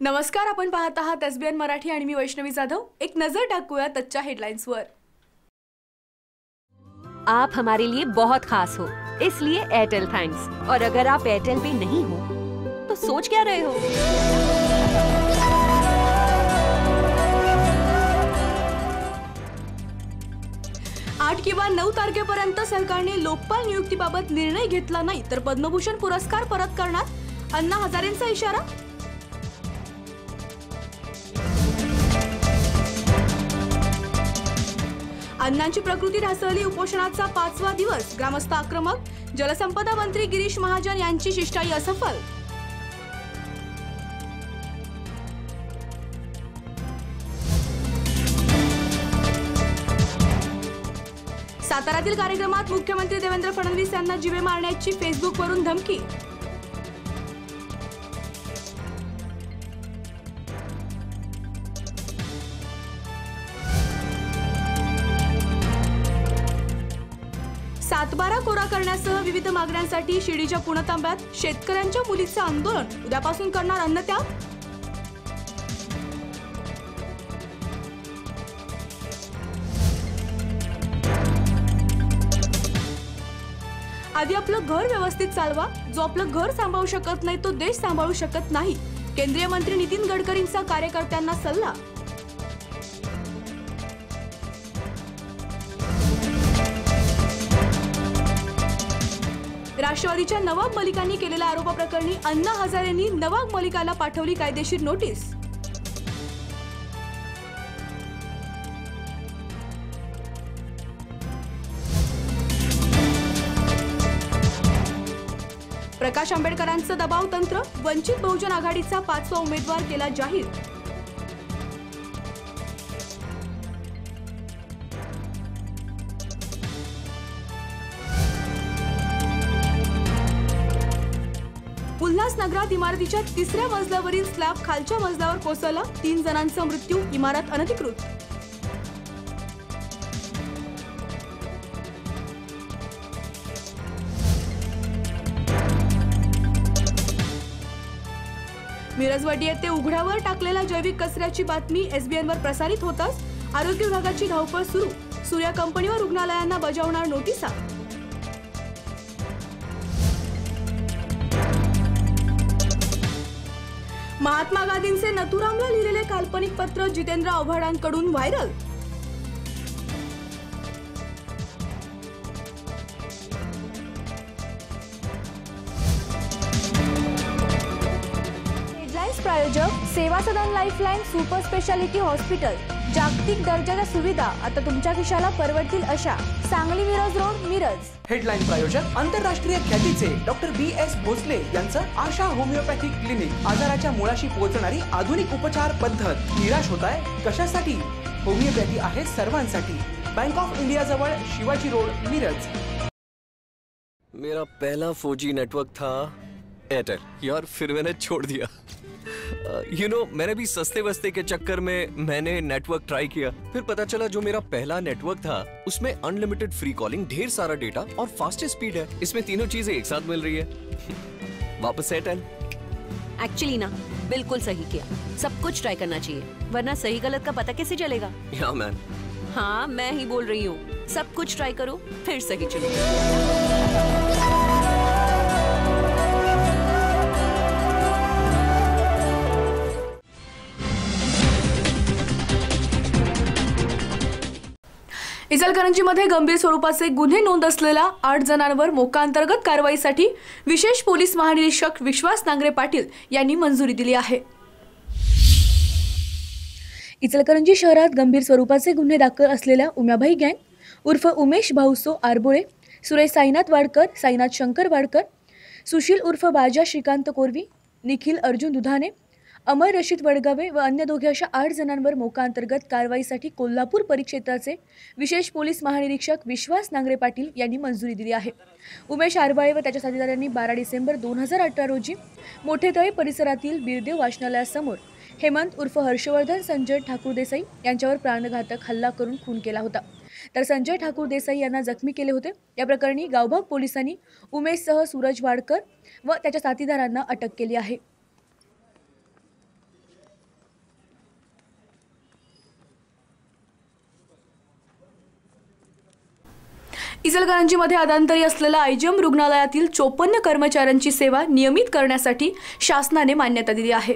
नमस्कार, आपण पाहत आहात एसबीएन मराठी आणि मी वैष्णवी जाधव। एक नजर टाकूया आजच्या हेडलाइन्सवर। आप हमारे लिए बहुत खास हो, इसलिए एयरटेल थैंक्स। और अगर आप एयरटेल पे नहीं हो तो सोच क्या रहे हो? आठ किंवा 9 तारखेपर्यंत सरकारने लोकपाल नियुक्तीबाबत निर्णय घेतला नाही तर पद्मभूषण पुरस्कार परत करणार, अण्णा हजारेंचा इशारा। अण्णांची प्रकृती ढासळली, उपोषणाचा 5वा दिवस, ग्रामस्थ आक्रमक, जलसंपदा मंत्री गिरीश महाजन यांची शिष्टाई असफल। साताऱ्यातील कार्यक्रमात मुख्यमंत्री देवेंद्र फडणवीस यांना जीवे मारण्याची फेसबुकवरून धमकी। सातबारा कोरा करण्यासह विविध मागण्यांसाठी शिर्डीच्या पुणतांब्यात शेतकऱ्यांच्या मुलीचं आंदोलन, उद्यापासून करणार अन्नत्याग। आधी आपलं घर व्यवस्थित चालवा, जो आपलं घर सांभाळू शकत नाही तो देश सांभाळू शकत नाही, केंद्रीय मंत्री नितीन गडकरींचा कार्यकर्त्यांना सल्ला। राष्ट्रवादीच्या नवाब मलिकांनी केलेल्या आरोपाप्रकरणी अण्णा हजारेंनी नवाब मलिकाला पाठवली कायदेशीर नोटीस। प्रकाश आंबेडकरांचं दबाव तंत्र, वंचित बहुजन आघाडीचा 5वा उमेदवार केला जाहीर। उल्हासनगरात इमारतीच्या 3ऱ्या मजल्यावरील स्लॅब खालच्या मजल्यावर कोसळला, 3 जणांचा मृत्यू, इमारत अनधिकृत। मिरजवाडी येथे उघड्यावर टाकलेल्या जैविक कचऱ्याची बातमी एसबीएनवर प्रसारित होताच आरोग्य विभागाची धावपळ सुरू, सूर्या कंपनीवर रुग्णालयांना बजावणार नोटिसा। महात्मा गांधींचे नथुरामला लिहिलेले काल्पनिक पत्र जितेंद्र आव्हाडांकडून व्हायरल। हेडलाइन्स प्रायोजक सेवा सदन लाईफलाईन सुपर स्पेशालिटी हॉस्पिटल, जागतिक दर्जाच्या सुविधा आता तुमच्या खिशाला परवडतील अशा, सांगली मिरज रोड, मिरज। हेडलाइन प्रायोजक आंतरराष्ट्रीय ख्यातीचे डॉक्टर BS भोसले यांचं आशा होमिओपॅथिक क्लिनिक, आजाराच्या मुळाशी पोहोचणारी आधुनिक उपचार पद्धत। निराश होताय कशासाठी? होमिओपॅथी आहे सर्वांसाठी। बैंक ऑफ इंडिया जवळ, शिवाजी रोड, मिरज। मेरा पहला 4G नेटवर्क था एयरटेल, यार फिर मैंने छोड़ दिया। मैंने भी सस्ते वस्ते के चक्कर में मैंने नेटवर्क ट्राई किया, फिर पता चला जो मेरा पहला नेटवर्क था उसमें अनलिमिटेड फ्री कॉलिंग, ढेर सारा डेटा और फास्टेस्ट स्पीड है। इसमें तीनों चीजें एक साथ मिल रही है। वापस एयरटेल। एक्चुअली ना, बिल्कुल सही किया, सब कुछ ट्राई करना चाहिए, वरना सही गलत का पता कैसे चलेगा? या मैन। हाँ, मैं ही बोल रही हूँ, सब कुछ ट्राई करो फिर सही चलो। इचलकरंजीमध्ये गंभीर स्वरूपाचे गुन्हे नोंद असलेल्या 8 जणांवर मोका अंतर्गत कारवाईसाठी विशेष पोलीस महानिरीक्षक विश्वास नांगरे पाटील यांनी मंजुरी दिली आहे। इचलकरंजी शहरात गंभीर स्वरूपाचे गुन्हे दाखल असलेल्या उम्याबाई गँग उर्फ उमेश भाऊसो आरबोळे, सुरेश साईनाथ वाडकर, साईनाथ शंकर वाडकर, सुशील उर्फ बाजा श्रीकांत कोरवी, निखिल अर्जुन दुधाने, अमर रशीद वडगावे व अन्य दोघे अशा 8 जणांवर मोका अंतर्गत कारवाईसाठी कोल्हापूर परिक्षेत्राचे विशेष पोलीस महानिरीक्षक विश्वास नांगरे पाटील यांनी मंजुरी दिली आहे। उमेश आरबाळे व त्याच्या साथीदारांनी 12 डिसेंबर 2018 रोजी मोठेतळे परिसरातील बिरदेव वाचनालयासमोर हेमंत उर्फ हर्षवर्धन संजय ठाकूर देसाई यांच्यावर प्राणघातक हल्ला करून खून केला होता। तर संजय ठाकूर देसाई यांना जखमी केले होते। या प्रकरणी गावभाग पोलिसांनी उमेशसह सूरज वाडकर व त्याच्या साथीदारांना अटक केली आहे। इचलकरंजीमध्ये अदांतरी असलेल्या आयजीएम रुग्णालयातील 54 कर्मचाऱ्यांची सेवा नियमित करण्यासाठी शासनाने मान्यता दिली आहे.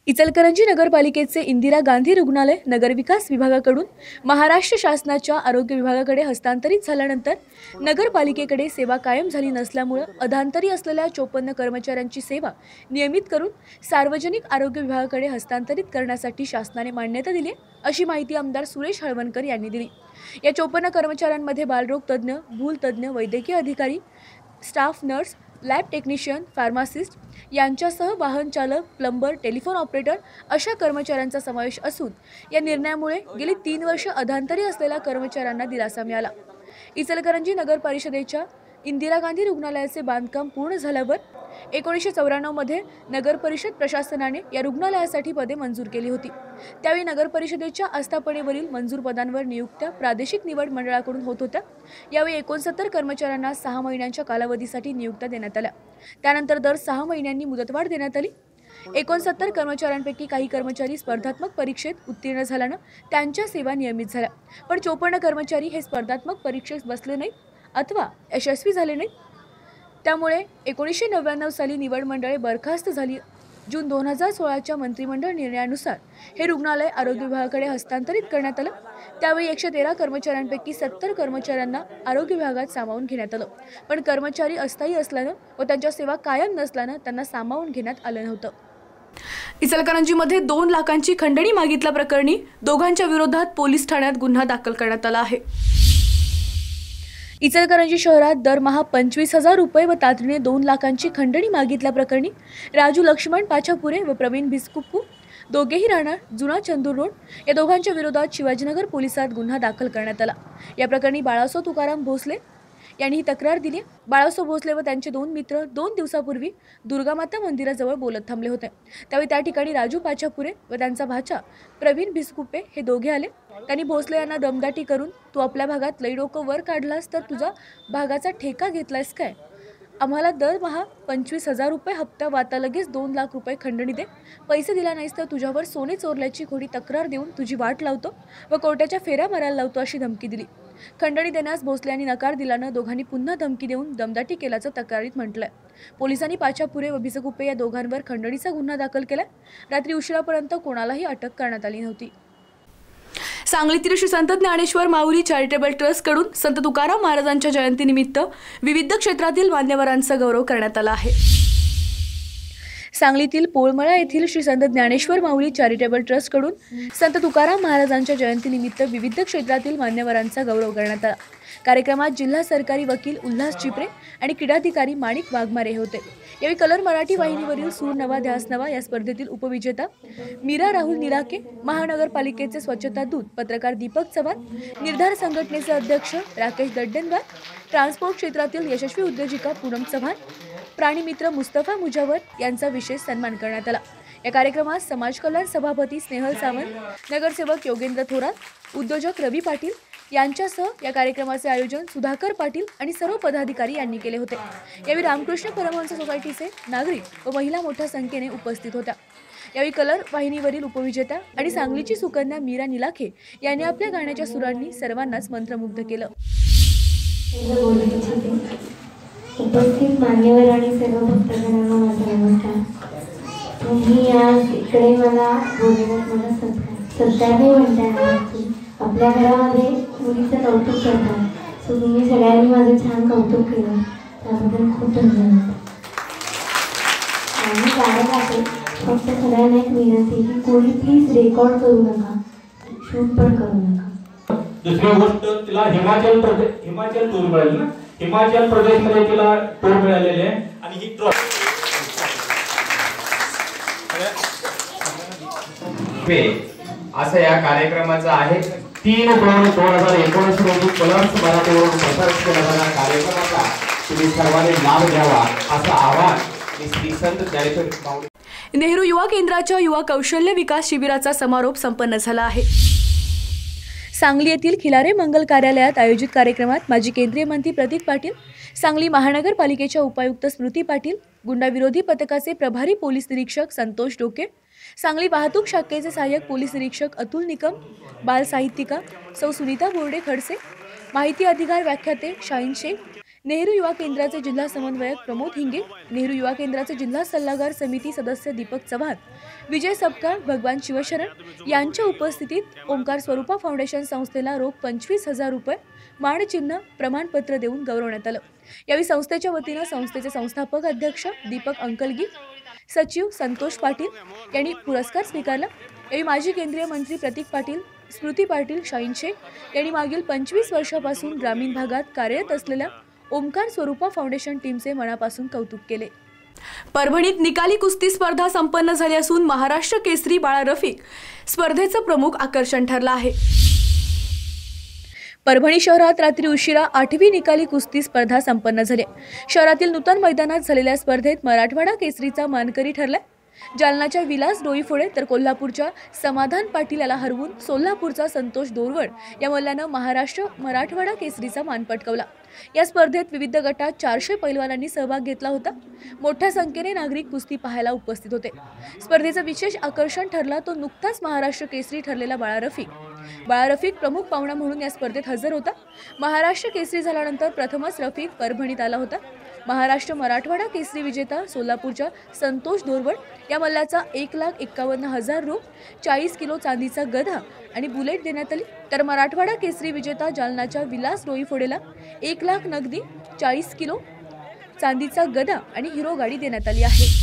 इचलकरंजी नगरपालिकेचे इंदिरा गांधी रुग्णालय नगरविकास विभागाकडून महाराष्ट्र शासनाच्या आरोग्य विभागाकडे हस्तांतरित झाल्यानंतर नगरपालिकेकडे सेवा कायम झाली नसल्यामुळे अधांतरी असलेल्या 54 कर्मचाऱ्यांची सेवा नियमित करून सार्वजनिक आरोग्य विभागाकडे हस्तांतरित करण्यासाठी शासनाने मान्यता दिली, अशी माहिती आमदार सुरेश हळवणकर यांनी दिली. या 54 कर्मचाऱ्यांमध्ये बालरोग तज्ज्ञ, भूल तज्ज्ञ, वैद्यकीय अधिकारी, staff nurse, lab technician, pharmacist यांच्यासह वाहन चालक, प्लंबर, टेलिफोन ऑपरेटर अशा कर्मचाऱ्यांचा समावेश असून या निर्णयामुळे गेली 3 वर्ष अधांतरी असलेल्या कर्मचाऱ्यांना दिलासा मिळाला. इचलकरंजी नगर परिषदेच्या इंदिरा गांधी रुग्णालयाचे बांधकाम पूर्ण झाल्यावर 1994 मध्ये नगर परिषद प्रशासनाने या रुग्णालयासाठी पदे मंजूर केली होती. त्यावेळी नगर परिषदेच्या आस्थापनेवरील मंजूर पदांवर नियुक्त्या प्रादेशिक निवड मंडळाकडून होत होत्या. यावेळी 69 कर्मचाऱ्यांना 6 महिन्यांच्या कालावधीसाठी नियुक्त्या देण्यात आल्या. त्यानंतर दर 6 महिन्यांनी मुदतवाढ देण्यात आली. 69 कर्मचाऱ्यांपैकी काही कर्मचारी स्पर्धात्मक परीक्षेत उत्तीर्ण झाल्यानं त्यांच्या सेवा नियमित झाल्या, पण 54 कर्मचारी हे स्पर्धात्मक परीक्षेत बसले नाहीत अथवा यशस्वी झाले नाहीत. त्यामुळे 1999 साली निवड मंडळे बरखास्त झाली. जून 2016च्या मंत्रिमंडळ निर्णयानुसार हे रुग्णालय आरोग्य विभागाकडे हस्तांतरित करण्यात आलं. त्यावेळी 113 कर्मचाऱ्यांपैकी 70 कर्मचाऱ्यांना आरोग्य विभागात सामावून घेण्यात आलं, पण कर्मचारी अस्थायी असल्यानं व त्यांच्या सेवा कायम नसल्यानं त्यांना सामावून घेण्यात आलं नव्हतं. इचलकरंजीमध्ये 2 लाखांची खंडणी मागितल्याप्रकरणी दोघांच्या विरोधात पोलीस ठाण्यात गुन्हा दाखल करण्यात आला आहे. इचलकरंजी शहरात दरमहा 25,000 रुपये व तातडीने 2 लाखांची खंडणी मागितल्याप्रकरणी राजू लक्ष्मण पाछापुरे व प्रवीण भिस्कुप्पू दोघेही राहणार जुना चंदूर रोड या दोघांच्या विरोधात शिवाजीनगर पोलिसात गुन्हा दाखल करण्यात आला. या प्रकरणी बाळासो तुकाराम भोसले यांनी ही तक्रार दिली. बाळासो भोसले व त्यांचे 2 मित्र 2 दिवसापूर्वी दुर्गामाता मंदिराजवळ बोलत थांबले होते. त्यावेळी त्या ठिकाणी राजू पाछापुरे व त्यांचा भाचा प्रवीण भिस्कुप्पे हे दोघे आले. त्यांनी भोसले यांना दमदाटी करून, तू आपल्या भागात लई डोकं वर काढलास तर तुझा भागाचा ठेका घेतलायस काय? आम्हाला दरमहा 25,000 रुपये हप्ता वाता लगेच 2 लाख रुपये खंडणी दे. पैसे दिला नाहीस तर तुझ्यावर सोने चोरल्याची खोटी तक्रार देऊन तुझी वाट लावतो व कोर्टाच्या फेऱ्या मारायला लावतो, अशी धमकी दिली. खंडणी देण्यास भोसले यांनी नकार दिल्यानं दोघांनी पुन्हा धमकी देऊन दमदाटी केल्याचं तक्रारीत म्हटलंय. पोलिसांनी पाछापुरे व भिस्कुप्पे या दोघांवर खंडणीचा गुन्हा दाखल केलाय. रात्री उशिरापर्यंत कोणालाही अटक करण्यात आली नव्हती. सांगलीतील श्री संत ज्ञानेश्वर माऊली चॅरिटेबल ट्रस्टकडून संत तुकाराम महाराजांच्या जयंतीनिमित्त विविध क्षेत्रातील मान्यवरांचा गौरव करण्यात आला आहे. सांगलीतील पोळमळा येथील श्री संत ज्ञानेश्वर माऊली चॅरिटेबल ट्रस्टकडून संत तुकाराम महाराजांच्या जयंतीनिमित्त विविध क्षेत्रातील मान्यवरांचा गौरव करण्यात आला. कार्यक्रमात जिल्हा सरकारी वकील उल्हास चिपरे आणि क्रीडाधिकारी माणिक वाघमारे होते. यावेळी कलर मराठी वाहिनीवरील सूर नवा ध्यास नवा या स्पर्धेतील उपविजेता मीरा राहुल निराके, महानगरपालिकेचे स्वच्छता दूत पत्रकार दीपक चव्हाण, निर्धार संघटनेचे अध्यक्ष राकेश दड्डेनवार, ट्रान्सपोर्ट क्षेत्रातील यशस्वी उद्योजिका पूनम चव्हाण, प्राणीमित्र मुस्तफा मुजावर यांचा विशेष सन्मान करण्यात आला. या कार्यक्रमात समाज कल्याण सभापती स्नेहल सावंत, नगरसेवक योगेंद्र थोरात, उद्योजक रवी पाटील यांच्यासह या कार्यक्रमाचे आयोजन सुधाकर पाटील आणि सर्व पदाधिकारी यांनी केले होते. यावेळी रामकृष्ण परमहंस सोसायटीचे नागरिक व महिला मोठ्या संख्येने उपस्थित होत्या. यावेळी कलर वाहिनीवरील उपविजेत्या आणि सांगलीची सुकन्या मीरा निलाखे यांनी आपल्या गाण्याच्या सुरांनी सर्वांनाच मंत्रमुग्ध केलं. उपस्थित मान्यवर आणि सर्व भक्तगणांना माझा नमस्कार. तुम्ही आज इकडे मला बोलण्यात मला सत्याने म्हणताय की आपल्या घरामध्ये मुलीचं कौतुक करतात. सो तुम्ही सगळ्यांनी माझं छान कौतुक केलं, त्याबद्दल खूप धन्यवाद. आणि गाणं गाते, फक्त सगळ्यांना एक विनंती की कोणी प्लीज रेकॉर्ड करू नका, शूट पण करू नका. दुसरी गोष्ट, तिला हिमाचल टूर मिळाली ना, हिमाचल प्रदेशमध्ये तिला टूर मिळालेली आहे आणि ही असं या कार्यक्रमाचं आहे. 3/2/2019 रोजी कलर्स मराठीवरून प्रसारित केला जाणारा कार्यक्रमाचा तुम्ही सर्वांनी लाभ घ्यावा असं आवाहन श्री संत ज्ञानेश्वर माऊली. नेहरू युवा केंद्राच्या युवा कौशल्य विकास शिबिराचा समारोप संपन्न झाला आहे. सांगली येथील खिलारे मंगल कार्यालयात आयोजित कार्यक्रमात माजी केंद्रीय मंत्री प्रतीक पाटील, सांगली महानगरपालिकेच्या उपायुक्त स्मृती पाटील, गुंडाविरोधी पथकाचे प्रभारी पोलीस निरीक्षक संतोष डोके, सांगली वाहतूक शाखेचे सहाय्यक पोलीस निरीक्षक अतुल निकम, बाल साहित्यिका सौ सुनीता बोर्डे खडसे, माहिती अधिकार व्याख्याते शाहीन शेख, नेहरू युवा केंद्राचे जिल्हा समन्वयक प्रमोद हिंगे, नेहरू युवा केंद्राचे जिल्हा सल्लागार समिती सदस्य दीपक चव्हाण, विजय सपकाळ, भगवान शिवशरण यांच्या उपस्थितीत ओंकार स्वरूपा फाउंडेशन संस्थेला रोख 25,000 रुपये मानचिन्ह प्रमाणपत्र देऊन गौरवण्यात आलं। यावेळी संस्थेच्या वतीनं संस्थेचे संस्थापक अध्यक्ष दीपक अंकलगी, सचिव संतोष पाटील यांनी पुरस्कार स्वीकारला। यावेळी माजी केंद्रीय मंत्री प्रतीक पाटील, स्मृती पाटील, शाहीन शेख यांनी मागील 25 वर्षापासून ग्रामीण भागात कार्यरत असलेल्या ओंकार स्वरूपा फाउंडेशन टीमचे मनापासून कौतुक केले। परभणीत निकाली कुस्ती स्पर्धा संपन्न झाली असून महाराष्ट्र केसरी बाळा रफिक स्पर्धेचं प्रमुख आकर्षण ठरलं आहे। परभणी शहरात रात्री उशिरा 8वी निकाली कुस्ती स्पर्धा संपन्न झाली। शहरातील नूतन मैदानात झालेल्या स्पर्धेत मराठवाडा केसरीचा मानकरी ठरला। जालनाच्या विलास डोईफोडे तर कोल्हापूरच्या समाधान पाटील याला हरवून सोलापूरचा संतोष दोरवड या मल्लानं महाराष्ट्र मराठवाडा केसरीचा मान पटकावला। या स्पर्धेत विविध गटात 400 पैलवानांनी सहभाग घेतला होता। मोठ्या संख्येने नागरिक कुस्ती पाहायला उपस्थित होते। स्पर्धेचं विशेष आकर्षण ठरला तो नुकताच महाराष्ट्र केसरी ठरलेला बाळा रफिक। बाळा रफिक प्रमुख पाहुणा म्हणून या स्पर्धेत हजर होता। महाराष्ट्र केसरी झाल्यानंतर प्रथमच रफिक परभणीत आला होता। महाराष्ट्र मराठवाडा केसरी विजेता सोलापूरच्या संतोष दोरवड या मल्लाचा 1,51,000 रु, 40 किलो चांदीचा गदा आणि बुलेट देण्यात आली। तर मराठवाडा केसरी विजेता जालनाच्या विलास डोईफोडेला 1 लाख नगदी, 40 किलो चांदीचा गदा आणि हिरो गाडी देण्यात आली आहे।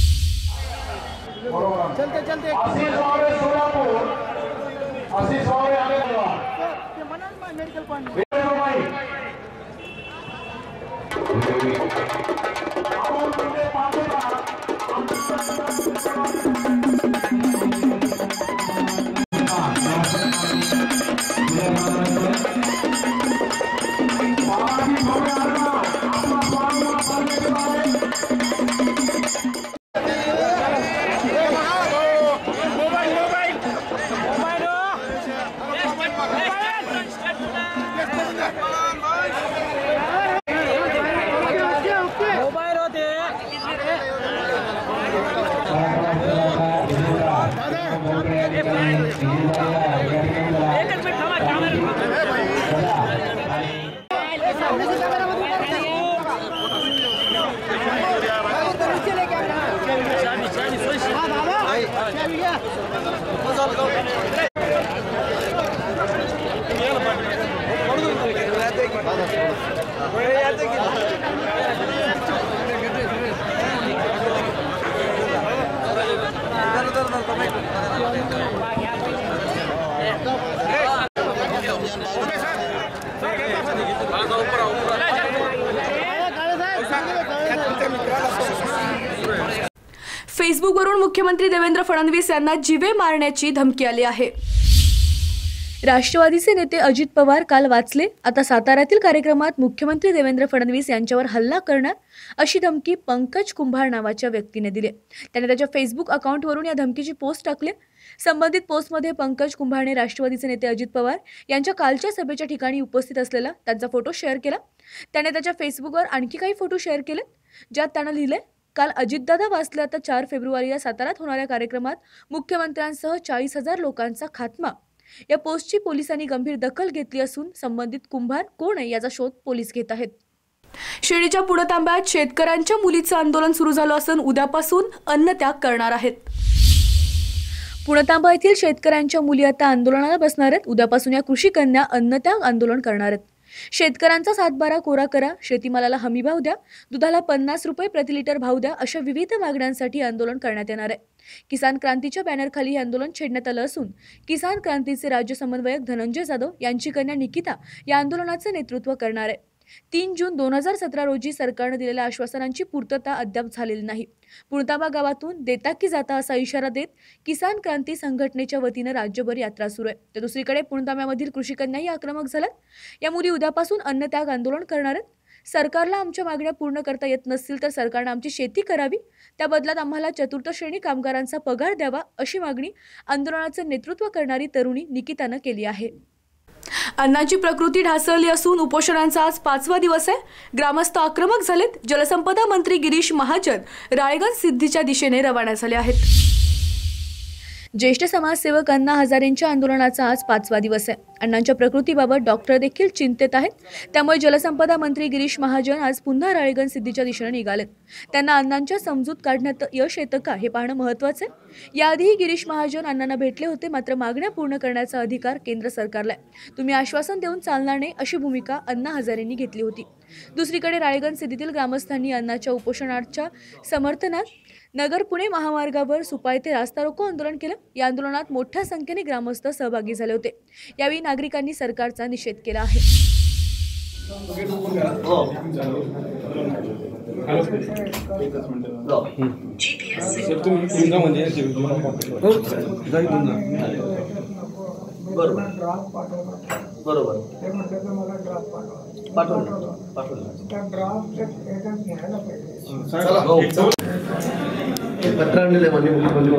फेसबुकवरून मुख्यमंत्री देवेंद्र फडणवीस यांना जीवे मारण्याची धमकी आली आहे। राष्ट्रवादीचे नेते अजित पवार काल वाचले, आता साताऱ्यातील कार्यक्रमात मुख्यमंत्री देवेंद्र फडणवीस यांच्यावर हल्ला करणार अशी धमकी पंकज कुंभार नावाच्या व्यक्तीने दिली। त्याने त्याच्या फेसबुक अकाउंटवरून या धमकीची पोस्ट टाकली। संबंधित पोस्टमध्ये पंकज कुंभारने राष्ट्रवादीचे नेते अजित पवार यांच्या कालच्या सभेच्या ठिकाणी उपस्थित असलेला त्यांचा फोटो शेअर केला। त्याने त्याच्या फेसबुकवर आणखी काही फोटो शेअर केले, ज्यात त्याने लिहिले, काल अजितदादा वाचले, आता 4 फेब्रुवारीला साताऱ्यात होणाऱ्या कार्यक्रमात मुख्यमंत्र्यांसह 40,000 लोकांचा खात्मा। या पोस्टची पोलिसांनी गंभीर दखल घेतली असून संबंधित कुंभार कोण आहे याचा शोध पोलीस घेत आहेत। शिर्डीच्या पुणतांब्यात शेतकऱ्यांच्या मुलीचं आंदोलन सुरू झालं असून उद्यापासून अन्नत्याग करणार आहेत। पुणतांबा येथील शेतकऱ्यांच्या मुली आता आंदोलनाला बसणार आहेत। उद्यापासून या कृषी कन्या अन्नत्याग आंदोलन करणार आहेत। शेतकऱ्यांचा 7/12 कोरा करा, शेतीमालाला हमीभाव द्या, दुधाला 50 रुपये प्रति लिटर भाव द्या अशा विविध मागण्यांसाठी आंदोलन करण्यात येणार आहे। किसान क्रांतीच्या बॅनरखाली हे आंदोलन छेडण्यात आलं असून किसान क्रांतीचे राज्य समन्वयक धनंजय जाधव यांची कन्या निकिता या आंदोलनाचे नेतृत्व करणार आहे। 3 जून 2017 रोजी सरकारने दिलेल्या आश्वासनांची पूर्तता अद्याप झालेली नाही। पुणतांबा गावातून देता की जाता असा इशारा देत किसान क्रांती संघटनेच्या वतीने राज्यभर यात्रा सुरू आहे। तर दुसरीकडे पुणतांब्यामधील कृषी कन्याही आक्रमक झाल्यात। या मुली उद्यापासून अन्नत्याग आंदोलन करणार आहेत। सरकारला आमच्या मागण्या पूर्ण करता येत नसतील तर सरकारने आमची शेती करावी, त्या बदल्यात आम्हाला चतुर्थ श्रेणी कामगारांचा पगार द्यावा अशी मागणी आंदोलनाचे नेतृत्व करणारी तरुणी निकितानं केली आहे। अण्णांची प्रकृती ढासळली असून उपोषणाचा आज 5वा दिवस आहे। ग्रामस्थ आक्रमक झालेत। जलसंपदा मंत्री गिरीश महाजन राळेगण सिद्धीच्या दिशेने रवाना झाले आहेत। ज्येष्ठ समाजसेवक अण्णा हजारेंच्या आंदोलनाचा आज 5वा दिवस आहे. अण्णांच्या प्रकृतीबाबत डॉक्टर देखील चिंतेत आहेत. त्यामुळे जलसंपदा मंत्री गिरीश महाजन आज पुन्हा राळेगण सिद्धीच्या दिशेने निघालेत. त्यांना अण्णांच्या समजूत काढण्यात यश येतं का हे पाहणं महत्त्वाचं आहे. याआधीही गिरीश महाजन अण्णांना भेटले होते, मात्र मागण्या पूर्ण करण्याचा अधिकार केंद्र सरकारला आहे. तुम्ही आश्वासन देऊन चालणार नाही अशी भूमिका अण्णा हजारेंनी घेतली होती. दुसरीकडे राळेगण सिद्धीतील ग्रामस्थांनी अण्णांच्या उपोषणाच्या समर्थनात नगर पुणे महामार्गावर सुपाय ते रास्ता रोको आंदोलन केलं. या आंदोलनात मोठ्या संख्येने ग्रामस्थ सहभागी झाले होते. यावेळी नागरिकांनी सरकारचा निषेध केला आहे. पत्र आणलेलं आहे म्हणजे मुख्यमंत्री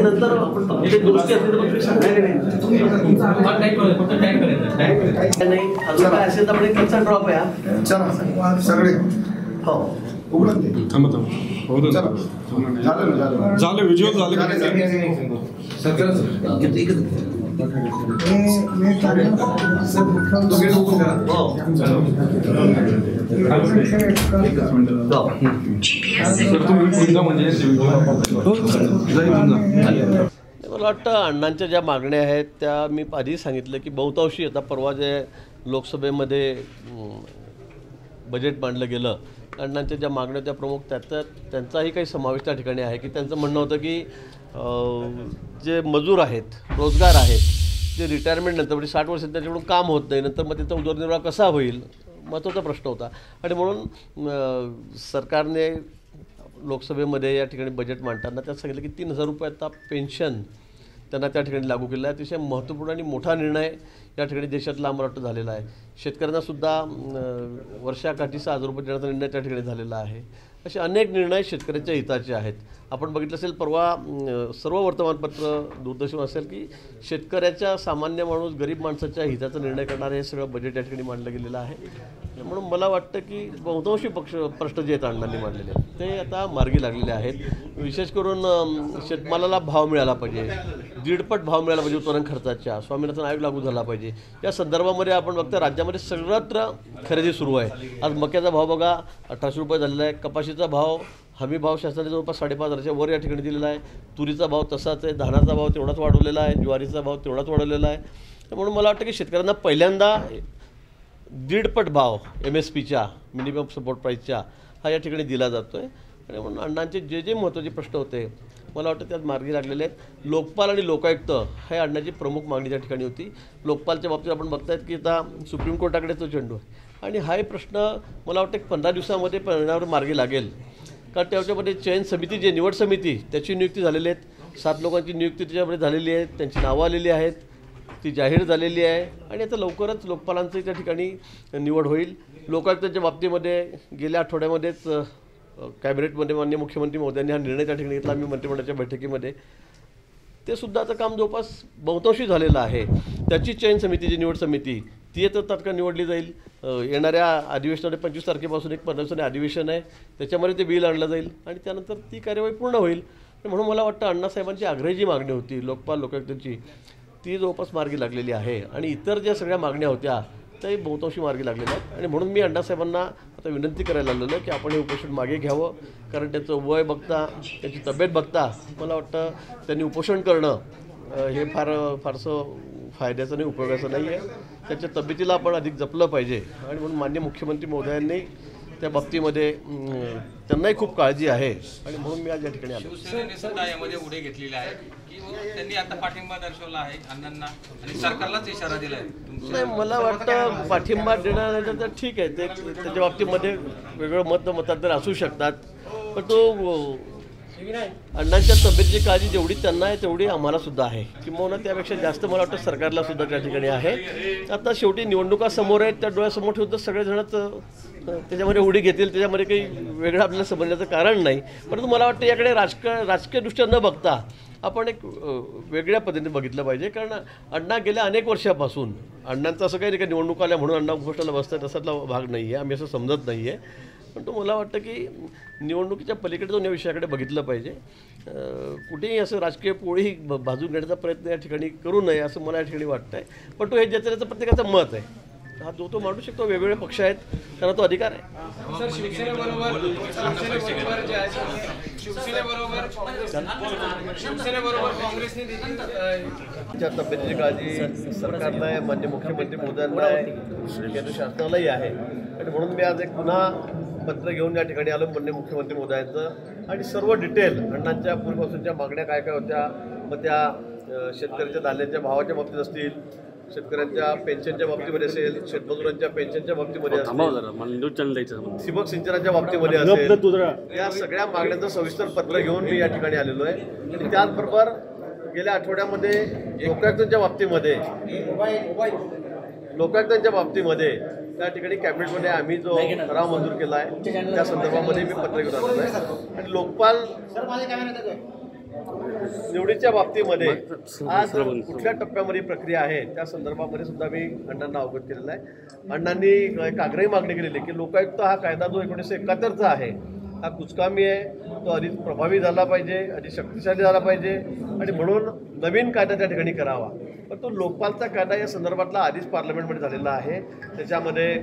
नंतर गोष्टी असेल तर आपण कच्चा ड्रॉप आहे सगळे हो झालं व्हिज्युअल झाले मला वाटतं अण्णांच्या ज्या मागण्या आहेत त्या मी आधी सांगितलं की बहुतांशी आता परवा जे लोकसभेमध्ये बजेट मांडलं गेलं, अण्णांच्या ज्या मागण्या त्या प्रमुख त्यांचाही काही समावेश त्या ठिकाणी आहे. की त्यांचं म्हणणं होतं की जे मजूर आहेत, रोजगार आहेत, जे रिटायरमेंट नंतर म्हणजे 60 वर्ष त्यांच्याकडून काम होत नाही, नंतर मग त्याचा उदरनिर्वाह कसा होईल, महत्त्वाचा प्रश्न होता. आणि म्हणून सरकारने लोकसभेमध्ये या ठिकाणी बजेट मांडताना त्यात सांगितलं की 3000 रुपये आता पेन्शन त्यांना त्या ठिकाणी लागू केलं आहे. अतिशय महत्त्वपूर्ण आणि मोठा निर्णय या ठिकाणी देशातला आम्हाला वाटतं झालेला आहे. शेतकऱ्यांनासुद्धा वर्षाकाठी 6000 रुपये देण्याचा निर्णय त्या ठिकाणी झालेला आहे. असे अनेक निर्णय शेतकऱ्यांच्या हिताचे आहेत. आपण बघितलं असेल परवा सर्व वर्तमानपत्र दूरदर्शन असेल की शेतकऱ्याच्या सामान्य माणूस गरीब माणसाच्या हिताचा निर्णय करणारे हे सगळं बजेट या ठिकाणी मांडलं गेलेलं आहे. म्हणून मला वाटतं की बहुतांशी प्रश्न जे आहेत अण्णांनी मांडलेले ते आता मार्गी लागलेले आहेत. विशेष करून शेतमालाला भाव मिळाला पाहिजे, 1.5 भाव मिळाला पाहिजे उत्पादन खर्चाच्या, स्वामीनाथन आयोग लागू झाला पाहिजे. या संदर्भामध्ये आपण बघता राज्यामध्ये सर्वत्र खरेदी सुरू आहे. आज मक्याचा भाव बघा 1800 रुपये झालेला आहे. कपाशीचा भाव हमी भाव शासनाने जवळपास 5,500च्या वर या ठिकाणी दिलेला आहे. तुरीचा भाव तसाच आहे, धानाचा भाव तेवढाच वाढवलेला आहे, ज्वारीचा भाव तेवढाच वाढवलेला आहे. म्हणून मला वाटतं की शेतकऱ्यांना पहिल्यांदा 1.5 भाव MSPच्या मिनिमम सपोर्ट प्राईसच्या हा या ठिकाणी दिला जातो आहे. आणि म्हणून अण्णांचे जे महत्त्वाचे प्रश्न होते मला वाटतं त्यात मार्गी लागलेले आहेत. लोकपाल आणि लोकायुक्त हे अण्णांची प्रमुख मागणी त्या ठिकाणी होती. लोकपालच्या बाबतीत आपण बघतायत की आता सुप्रीम कोर्टाकडे तो चेंडू आहे आणि हाही प्रश्न मला वाटतं 15 दिवसामध्ये परिणामावर मार्गी लागेल. कारण त्याच्यामध्ये चयन समिती जी निवड समिती त्याची नियुक्ती झालेली आहेत. 7 लोकांची नियुक्ती त्याच्यामध्ये झालेली आहे, त्यांची नावं आलेली आहेत, ती जाहीर झालेली आहे. आणि आता लवकरच लोकपालांची त्या ठिकाणी निवड होईल. लोकायुक्तांच्या बाबतीमध्ये गेल्या आठवड्यामध्येच कॅबिनेटमध्ये माननीय मुख्यमंत्री महोदयांनी हा निर्णय त्या ठिकाणी घेतला. आम्ही मंत्रिमंडळाच्या बैठकीमध्ये ते सुद्धा आता काम जवळपास बहुतांशी झालेलं आहे. त्याची चयन समिती जी निवड समिती ती तर तात्काळ निवडली जाईल. येणाऱ्या अधिवेशनामध्ये 25 तारखेपासून एक 15 दिवसांनी अधिवेशन आहे, त्याच्यामध्ये ते बिल आणलं जाईल आणि त्यानंतर ती कार्यवाही पूर्ण होईल. म्हणून मला वाटतं अण्णासाहेबांची आग्रही जी मागणी होती लोकपाल लोकायुक्तांची ती जवळपास मार्गी लागलेली आहे. आणि इतर ज्या सगळ्या मागण्या होत्या त्याही बहुतांशी मार्गी लागलेल्या आहेत. आणि म्हणून मी अण्णासाहेबांना आता विनंती करायला लागलेलं की आपण हे उपोषण मागे घ्यावं. कारण त्याचं वय बघता, त्याची तब्येत बघता मला वाटतं त्यांनी उपोषण करणं हे फारसं फायद्याचं नाही, उपयोगाचं नाही आहे. त्याच्या तब्येतीला आपण अधिक जपलं पाहिजे. आणि म्हणून माननीय मुख्यमंत्री महोदयांनी त्या बाबतीमध्ये त्यांनाही खूप काळजी आहे. आणि म्हणून मी आज या ठिकाणी आलो. यामध्ये उडे घेतलेले आहे की त्यांनी आता पाठिंबा दर्शवला आहे अण्णांना आणि सरकारलाच इशारा दिला आहे. नाही, मला वाटतं पाठिंबा देणार तर ठीक आहे, ते त्याच्या बाबतीमध्ये वेगळं मतांतर असू शकतात. पण तो अण्णांच्या तब्येतीची काळजी जेवढी त्यांना आहे तेवढी आम्हाला सुद्धा आहे, किंवा त्यापेक्षा जास्त मला वाटतं सरकारला सुद्धा त्या ठिकाणी आहे. आता शेवटी निवडणुका समोर आहेत, त्या डोळ्यासमोर ठेवून तर सगळेजणच त्याच्यामध्ये उडी घेतील, त्याच्यामध्ये काही वेगळं आपल्याला समजण्याचं कारण नाही. परंतु मला वाटतं याकडे राजकीय दृष्ट्या न बघता आपण एक वेगळ्या पद्धतीने बघितलं पाहिजे. कारण अण्णा गेल्या अनेक वर्षापासून, अण्णांचं असं काही नाही का निवडणूक आल्या म्हणून अण्णा उपोषणाला बसतात तसातला भाग नाही आहे, आम्ही असं समजत नाही आहे. पण तो मला वाटतं की निवडणुकीच्या पलीकडे जाऊन या विषयाकडे बघितलं पाहिजे. कुठेही असं राजकीय पोळी भाजून घेण्याचा प्रयत्न या ठिकाणी करू नये असं मला या ठिकाणी वाटतं आहे. पण तो हे ज्याचं त्याचं प्रत्येकाचं मत आहे, हा जो मांडू शकतो. वेगवेगळे पक्ष आहेत, त्यांना तो अधिकार आहे. सर, शिवसेनेबरोबर जे आहे, शिवसेनेबरोबर काँग्रेसने च्या तब्येतीची काळजी सरकारला आहे, माननीय मुख्यमंत्री महोदयांना आहे, केंद्र शासनालाही आहे. आणि म्हणून मी आज एक पुन्हा पत्र घेऊन या ठिकाणी आलो माननीय मुख्यमंत्री महोदयांचं, आणि सर्व डिटेल अण्णांच्या पूर्वीपासूनच्या मागण्या काय काय होत्या, मग त्या शेतकऱ्यांच्या धान्याच्या भावाच्या बाबतीत असतील, शेतकऱ्यांच्या पेन्शनच्या बाबतीमध्ये असेल, शेतमजुरांच्या पेन्शनच्या बाबतीमध्ये असेल, ठिबक सिंचनाच्या बाबतीमध्ये असेल, या सगळ्या मागण्यांचं सविस्तर पत्र घेऊन मी या ठिकाणी आलेलो आहे. आणि त्याचबरोबर गेल्या आठवड्यामध्ये लोकायुक्तांच्या बाबतीमध्ये त्या ठिकाणी कॅबिनेटमध्ये आम्ही जो ठराव मंजूर केला आहे त्या संदर्भामध्ये मी पत्र घेऊन आलेलो आहे. आणि लोकपाल निवडीच्या बाबतीमध्ये आज कुठल्या टप्प्यामध्ये प्रक्रिया आहे त्या संदर्भामध्ये सुद्धा मी अण्णांना अवगत केलेलं आहे. अण्णांनी एक आग्रही मागणी केलेली आहे की लोकायुक्त हा कायदा जो 1971चा आहे हा कुचकामी आहे, तो अधिक प्रभावी झाला पाहिजे, अधिक शक्तिशाली झाला पाहिजे, आणि म्हणून नवीन कायदा त्या ठिकाणी करावा. पण तो लोकपालचा कायदा या संदर्भातला आधीच पार्लमेंटमध्ये झालेला आहे. त्याच्यामध्ये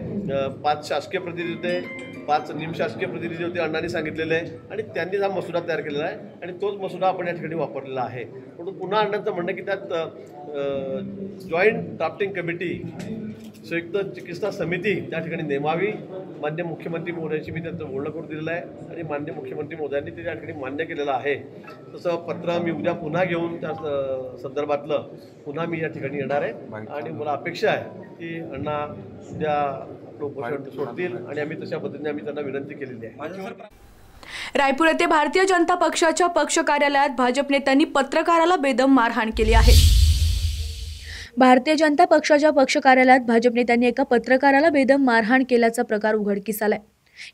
5 शासकीय प्रतिनिधी होते, 5 निमशासकीय प्रतिनिधी होते अण्णांनी सांगितलेले आहे, आणि त्यांनी हा मसुदा तयार केलेला आहे, आणि तोच मसुदा आपण या ठिकाणी वापरलेला आहे. म्हणून पुन्हा अण्णांचं म्हणणं की त्यात जॉईंट ड्राफ्टिंग कमिटी, संयुक्त चिकित्सा समिती त्या ठिकाणी नेमावी. माननीय मुख्यमंत्री महोदयांशी मी त्यांचं बोलणं करून दिलेलं आहे, आणि माननीय मुख्यमंत्री महोदयांनी ते त्या ठिकाणी मान्य केलेलं आहे. तसं पत्र मी उद्या पुन्हा घेऊन त्या संदर्भातलं पुन्हा मी या ठिकाणी येणार आहे. आणि मला अपेक्षा आहे की अण्णा उद्या उपोषण सोडतील, आणि आम्ही तशा पद्धतीने आम्ही त्यांना विनंती केलेली आहे. रायपूर येथे भारतीय जनता पक्षाच्या पक्ष कार्यालयात भाजप नेत्यांनी पत्रकाराला बेदम मारहाण केली आहे. भारतीय जनता पक्षाच्या पक्ष कार्यालयात भाजप नेत्यांनी एका पत्रकाराला बेदम मारहाण केल्याचा प्रकार उघडकीस आलाय.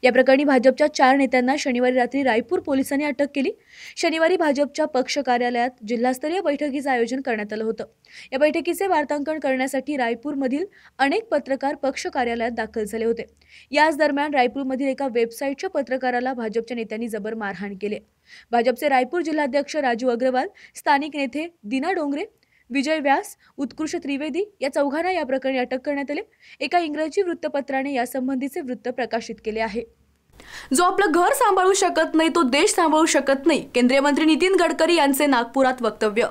या प्रकरणी भाजपच्या 4 नेत्यांना शनिवारी रात्री रायपूर पोलिसांनी अटक केली. शनिवारी भाजपच्या पक्ष कार्यालयात जिल्हास्तरीय बैठकीचं आयोजन करण्यात आलं होतं. या बैठकीचे वार्तांकन करण्यासाठी रायपूरमधील अनेक पत्रकार पक्ष कार्यालयात दाखल झाले होते. याच दरम्यान रायपूरमधील एका वेबसाईटच्या पत्रकाराला भाजपच्या नेत्यांनी जबर मारहाण केली. भाजपचे रायपूर जिल्हाध्यक्ष राजू अग्रवाल, स्थानिक नेते दीना डोंगरे, विजय व्यास, उत्कृष्ट त्रिवेदी या चौघांना या प्रकरणी अटक करण्यात आली. एका इंग्रजी वृत्तपत्राने यासंबंधीचे वृत्त प्रकाशित केले आहे. जो आपलं घर सांभाळू शकत नाही तो देश सांभाळू शकत नाही, केंद्रीय मंत्री नितीन गडकरी यांचे नागपुरात वक्तव्य.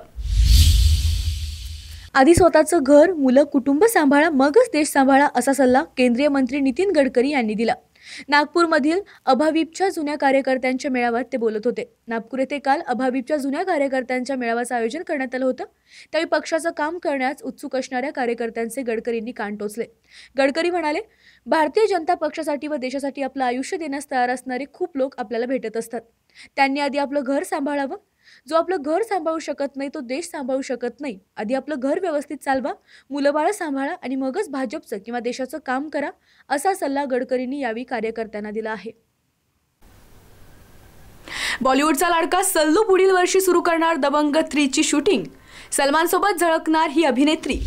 आधी स्वतःचं घर, मुलं, कुटुंब सांभाळा, मगच देश सांभाळा असा सल्ला केंद्रीय मंत्री नितीन गडकरी यांनी दिला. नागपूरमधील अभाविपच्या जुन्या कार्यकर्त्यांच्या मेळाव्यात ते बोलत होते. नागपूर येथे काल अभाविपच्या जुन्या कार्यकर्त्यांच्या मेळाव्याचं आयोजन करण्यात आलं होतं. त्यावेळी पक्षाचं काम करण्यास उत्सुक असणाऱ्या कार्यकर्त्यांचे गडकरींनी कान टोचले. गडकरी म्हणाले, भारतीय जनता पक्षासाठी व देशासाठी आपलं आयुष्य देण्यास तयार असणारे खूप लोक आपल्याला भेटत असतात. त्यांनी आधी आपलं घर सांभाळावं. जो आपलं घर सांभाळू शकत नाही तो देश सांभाळू शकत नाही. आधी आपलं घर व्यवस्थित चालवा, मुलं बाळं सांभाळा, आणि मगच भाजपचं किंवा देशाचं काम करा असा सल्ला गडकरींनी यावेळी कार्यकर्त्यांना दिला आहे. बॉलिवूडचा लाडका सल्लू पुढील वर्षी सुरू करणार दबंग 3ची शूटिंग. सलमान सोबत झळकणार ही अभिनेत्री.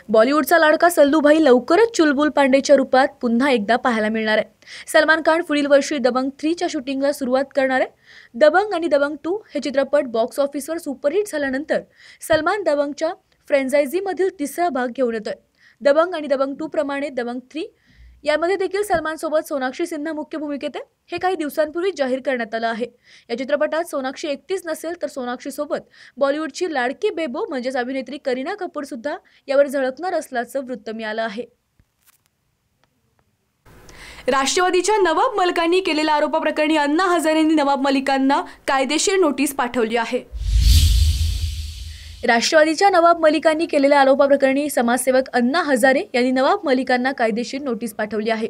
बॉलिवूडचा लाडका सल्लूभाई लवकरच चुलबुल पांडेच्या रूपात पुन्हा एकदा पाहायला मिळणार आहे. सलमान खान पुढील वर्षी दबंग 3च्या शूटिंगला सुरुवात करणार आहे. दबंग आणि दबंग 2 हे चित्रपट बॉक्स ऑफिसवर सुपरहिट झाल्यानंतर सलमान दबंगच्या फ्रँचायझीमधील 3रा भाग घेऊन येतोय. दबंग आणि दबंग 2 प्रमाणे दबंग 3 यामध्ये देखील सलमान सोबत सोनाक्षी सिन्हा मुख्य भूमिकेत आहे. हे काही दिवसांपूर्वी जाहीर करण्यात आलं आहे. या चित्रपटात सोनाक्षी एकटीच नसेल तर सोनाक्षी सोबत बॉलिवूडची लाडकी बेबो म्हणजेच अभिनेत्री करीना कपूर सुद्धा यावर झळकणार असल्याचं वृत्त मिळालं आहे. राष्ट्रवादीच्या नवाब मलिकांनी केलेल्या आरोपाप्रकरणी अण्णा हजारेंनी नवाब मलिकांना कायदेशीर नोटीस पाठवली आहे. राष्ट्रवादीच्या नवाब मलिकांनी केलेल्या आरोपाप्रकरणी समाजसेवक अण्णा हजारे यांनी नवाब मलिकांना कायदेशीर नोटीस पाठवली आहे.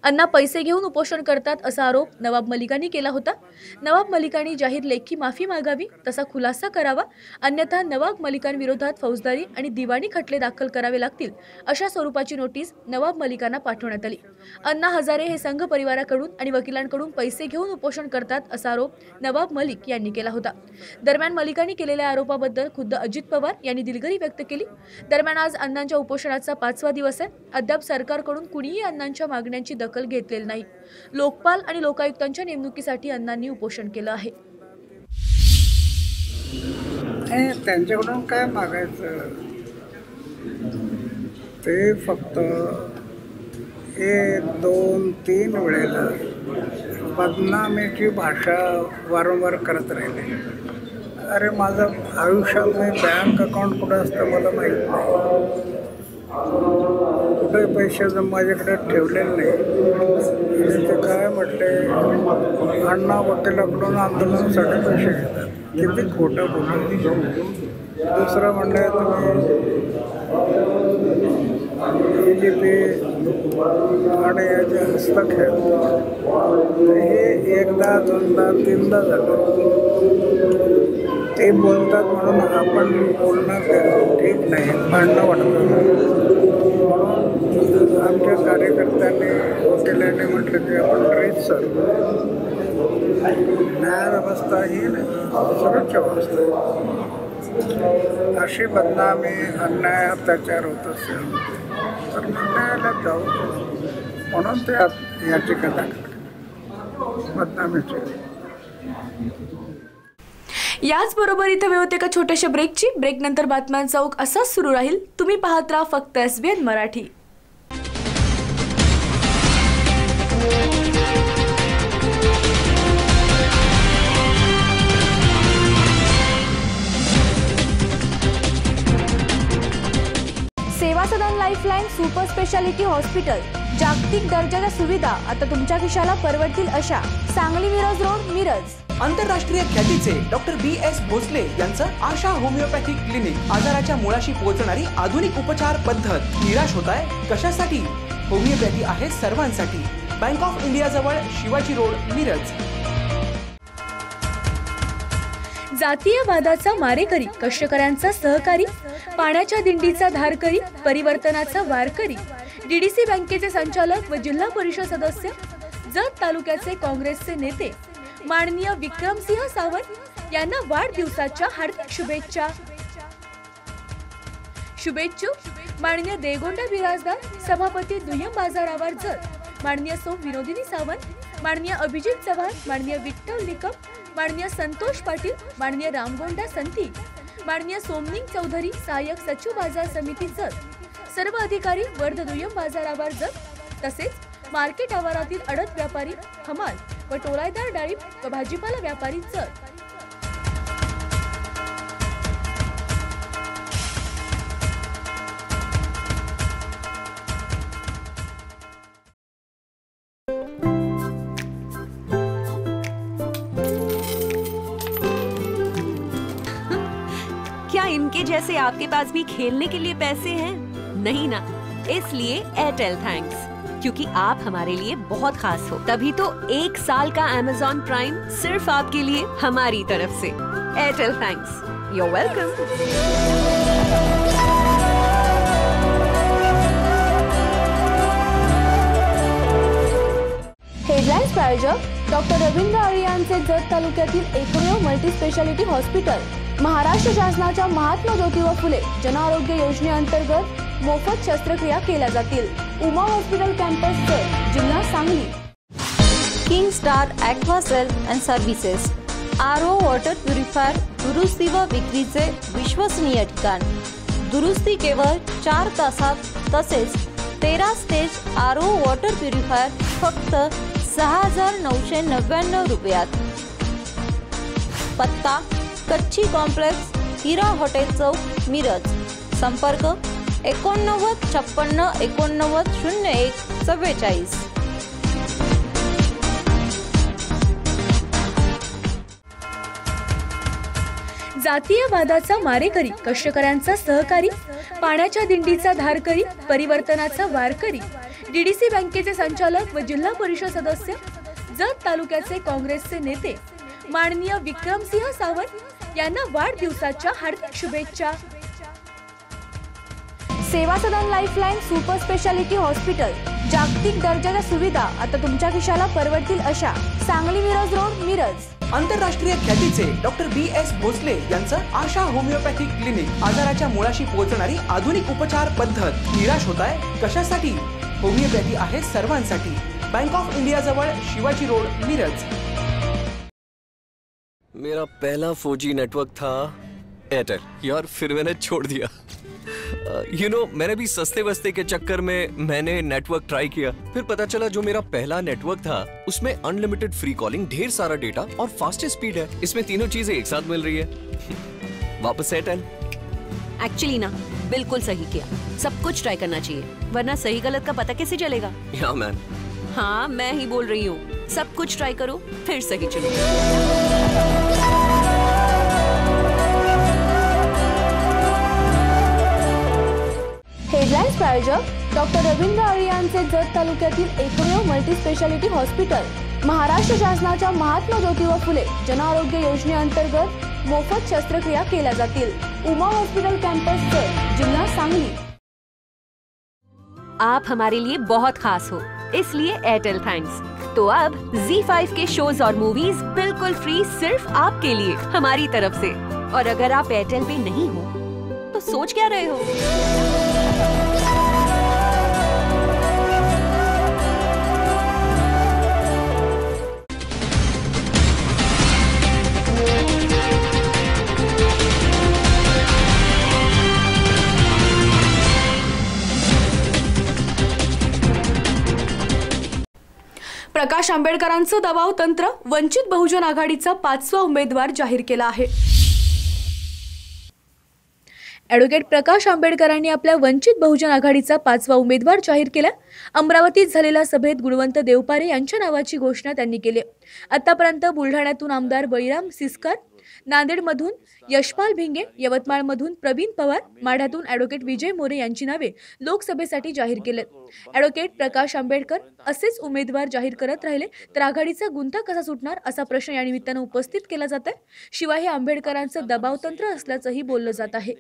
अण्णा पैसे घेऊन उपोषण करतात असा आरोप नवाब मलिकांनी केला होता. नवाब मलिकांनी जाहीर लेखी माफी मागावी, तसा खुलासा करावा, अन्यथा नवाब मलिकांविरोधात फौजदारी आणि दिवाणी खटले दाखल करावे लागतील अशा स्वरूपाची नोटीस नवाब मलिकांना पाठवण्यात आली. अण्णा हजारे हे संघ परिवाराकडून आणि वकिलांकडून पैसे घेऊन उपोषण करतात असा आरोप नवाब मलिक यांनी केला होता. दरम्यान मलिकांनी केलेल्या आरोपाबद्दल खुद्द अजित पवार यांनी दिलगिरी व्यक्त केली. दरम्यान आज अण्णांच्या उपोषणाचा 5वा दिवस आहे. अद्याप सरकारकडून कुणीही अण्णांच्या मागण्यांची दखल घेतलेली नाही. लोकपाल आणि लोकायुक्तांच्या नेमणुकीसाठी अण्णांनी उपोषण केलं आहे. त्यांच्याकडून काय मागायचं, ते फक्त 1, 2, 3 वेळेला बदनामीची भाषा वारंवार करत राहिले. अरे माझं आयुष्यामध्ये बँक अकाउंट कुठं असतं मला माहीत नाही, कुठे पैसे माझ्याकडे ठेवलेले नाही. ते काय म्हटले, अण्णा वकिलाकडून आंदोलनासाठी पैसे घेतात, किती खोटं बोलतो. दुसरं म्हणलं तुम्ही BJP आणि याचे हस्तक्षेप, हे 1दा 2दा 3दा झालं. ते बोलतात म्हणून आपण बोलणं ठीक नाही, भांडणं वाटतं. आमच्या कार्यकर्त्यांनी वकिलांनी म्हटलं की आपण रीतसर न्यायव्यवस्था ही सर्वोच्च व्यवस्था, अशी बदनामी अन्याय अत्याचार होत असेल तर न्यायालयात जाऊ म्हणून ते याचिका दाखल बदनामीची. याचबरोबर इथं वेळ होते का छोट्याशा ब्रेकची. ब्रेकनंतर बातम्यांचा ओघ असाच सुरू राहील. तुम्ही पाहत राहा फक्त SBN मराठी. सेवा सदन लाईफलाईन सुपर स्पेशालिटी हॉस्पिटल, जागतिक दर्जाच्या सुविधा आता तुमच्या खिशाला परवडतील अशा. सांगली मिरज रोड, मिरज. आंतरराष्ट्रीय ख्यातीचे डॉक्टर BS भोसले यांचं आशा होमिओपॅथिक क्लिनिक, आजाराच्या मुळाशी पोहोचणारी आधुनिक उपचार पद्धत. निराश होताय कशासाठी? होमिओपॅथी आहे सर्वांसाठी. बँक ऑफ इंडिया जवळ, शिवाजी रोड, मिरज. जातीयवादाचा मारेकरी, कष्टकऱ्यांचा सहकारी, पाण्याच्या दिंडीचा धारकरी, परिवर्तनाचा वारकरी, DDC बँकेचे संचालक व जिल्हा परिषद सदस्य, जत तालुक्याचे काँग्रेसचे नेते माननीय विक्रमसिंह सावंत यांना वाढदिवसाच्या हार्दिक शुभेच्छा. शुभेच्छुक माननीय देगोंडा बिराजदार, सभापती दुय्यम बाजार आवार जत, माननीय सौ विनोदिनी सावंत, माननीय अभिजित चव्हाण, माननीय विठ्ठल निकम, माननीय संतोष पाटील, माननीय रामगोंडा संती, माननीय सोमनिंग चौधरी, सहाय्यक सचिव बाजार समिती जत, सर्व अधिकारी वर्ध दुय्यम बाजार आवार जत, तसेच मार्केट आवारातील अडत व्यापारी, हमाल व टोलायदार डाळिंब व भाजीपाला व्यापारी जत. क्या इनके जैसे आपके पास भी खेलने के लिए पैसे हैं? नहीं ना, इसलिए एयरटेल थैंक्स, क्योंकि आप हमारे लिए बहुत खास हो. तभी तो 1 साल का Amazon प्राइम सिर्फ आपके लिए हमारी तरफ से. Airtel thanks, you're welcome. Headlines प्रायोजक डॉक्टर रवींद्र आळे यांचे जत तालुक्यातील एकमेव मल्टी स्पेशालिटी हॉस्पिटल. महाराष्ट्र शासनाच्या महात्मा ज्योतिबा फुले जन आरोग्य योजनेअंतर्गत मोफत शस्त्रक्रिया केल्या जातील. उमा हॉस्पिटल कॅम्पस जत, जिल्हा Sangli. King star aqua sale and services, RO water purifier दुरुस्ती व विक्रीचे विश्वसनीय ठिकाण. दुरुस्ती केवळ 4 तासात, तसेच 13 स्टेज RO वॉटर प्युरिफायर फक्त 6,999 रुपयात. पत्ता कच्ची कॉम्प्लेक्स, हिरा हॉटेल चौक, मिरज. संपर्क 89 56 89 01 44. जातीयवादाचा मारेकरी, कष्टकऱ्यांचा सहकारी, पाण्याच्या दिंडीचा धारकरी, परिवर्तनाचा वारकरी, डीडीसी बँकेचे संचालक व जिल्हा परिषद सदस्य, जत तालुक्याचे काँग्रेसचे नेते माननीय विक्रमसिंह सावंत यांना वाढदिवसाच्या हार्दिक शुभेच्छा. सेवा सदन लाईफलाईन सुपर स्पेशालिटी हॉस्पिटल, जागतिक दर्जाच्या सुविधा आता तुमच्या खिशाला परवडतील अशा. सांगली मिरज रोड, मिरज. आंतरराष्ट्रीय ख्यातीचे डॉक्टर BS भोसले यांचं आशा होमिओपॅथिक क्लिनिक. आजाराच्या मुळाशी पोहोचणारी आधुनिक उपचार पद्धत. निराश होताय कशासाठी? होमिओपॅथी आहे सर्वांसाठी. बँक ऑफ इंडिया जवळ, शिवाजी रोड, मिरज. मेरा पहला 4G नेटवर्क था एयरटेल यार, फिर मैंने छोड़ दिया. मैंने भी सस्ते वस्ते के चक्कर में मैंने नेटवर्क ट्राई किया. फिर पता चला जो मेरा पहला नेटवर्क था उसमें अनलिमिटेड फ्री कॉलिंग, ढेर सारा डेटा और फास्टेस्ट स्पीड है. इसमें तीनों चीजें एक साथ मिल रही है. वापस एयरटेल. एक्चुअली ना, बिल्कुल सही किया. सब कुछ ट्राई करना चाहिए, वरना सही गलत का पता कैसे चलेगा? या मैन. हाँ, मैं ही बोल रही हूँ. सब कुछ ट्राई करो, फिर सही चलो. हेडलाईन्स प्रायोजक डॉक्टर रवींद्र आळे यांचे जत तालुक्यातील एकमेव मल्टी स्पेशालिटी हॉस्पिटल. महाराष्ट्र शासनाच्या महात्मा ज्योतिबा फुले जन आरोग्य योजनेअंतर्गत मोफत शस्त्रक्रिया केल्या जातील. उमा हॉस्पिटल कैंपस जत, जिल्हा सांगली. आप हमारे लिए बहुत खास हो, इसलिए एयरटेल थैंक्स. तो अब ZEE5 के शोज और मूवीज बिल्कुल फ्री सिर्फ आपके लिए हमारी तरफ से. और अगर आप एयरटेल पे नहीं हो तो सोच क्या रहे हो? प्रकाश आंबेडकरांचं दबाव तंत्र. वंचित बहुजन आघाडीचा 5वा उमेदवार जाहीर केला आहे. ॲडव्होकेट प्रकाश आंबेडकरांनी आपल्या वंचित बहुजन आघाडीचा 5वा उमेदवार जाहीर केला. अमरावतीत झालेल्या सभेत गुणवंत देवपारे यांच्या नावाची घोषणा त्यांनी केली. आतापर्यंत बुलढाण्यातून आमदार बळीराम सिसकार, नांदेडमधून यशपाल भिंगे, यवतमाळमधून प्रवीण पवार, माढ्यातून ॲडव्होकेट विजय मोरे यांची नावे लोकसभेसाठी जाहीर केलेत. ॲडव्होकेट प्रकाश आंबेडकर असेच उमेदवार जाहीर करत राहिले तर आघाडीचा गुंता कसा सुटणार असा प्रश्न या निमित्तानं उपस्थित केला जात आहे. शिवाय हे आंबेडकरांचं दबावतंत्र असल्याचंही बोललं जात आहे.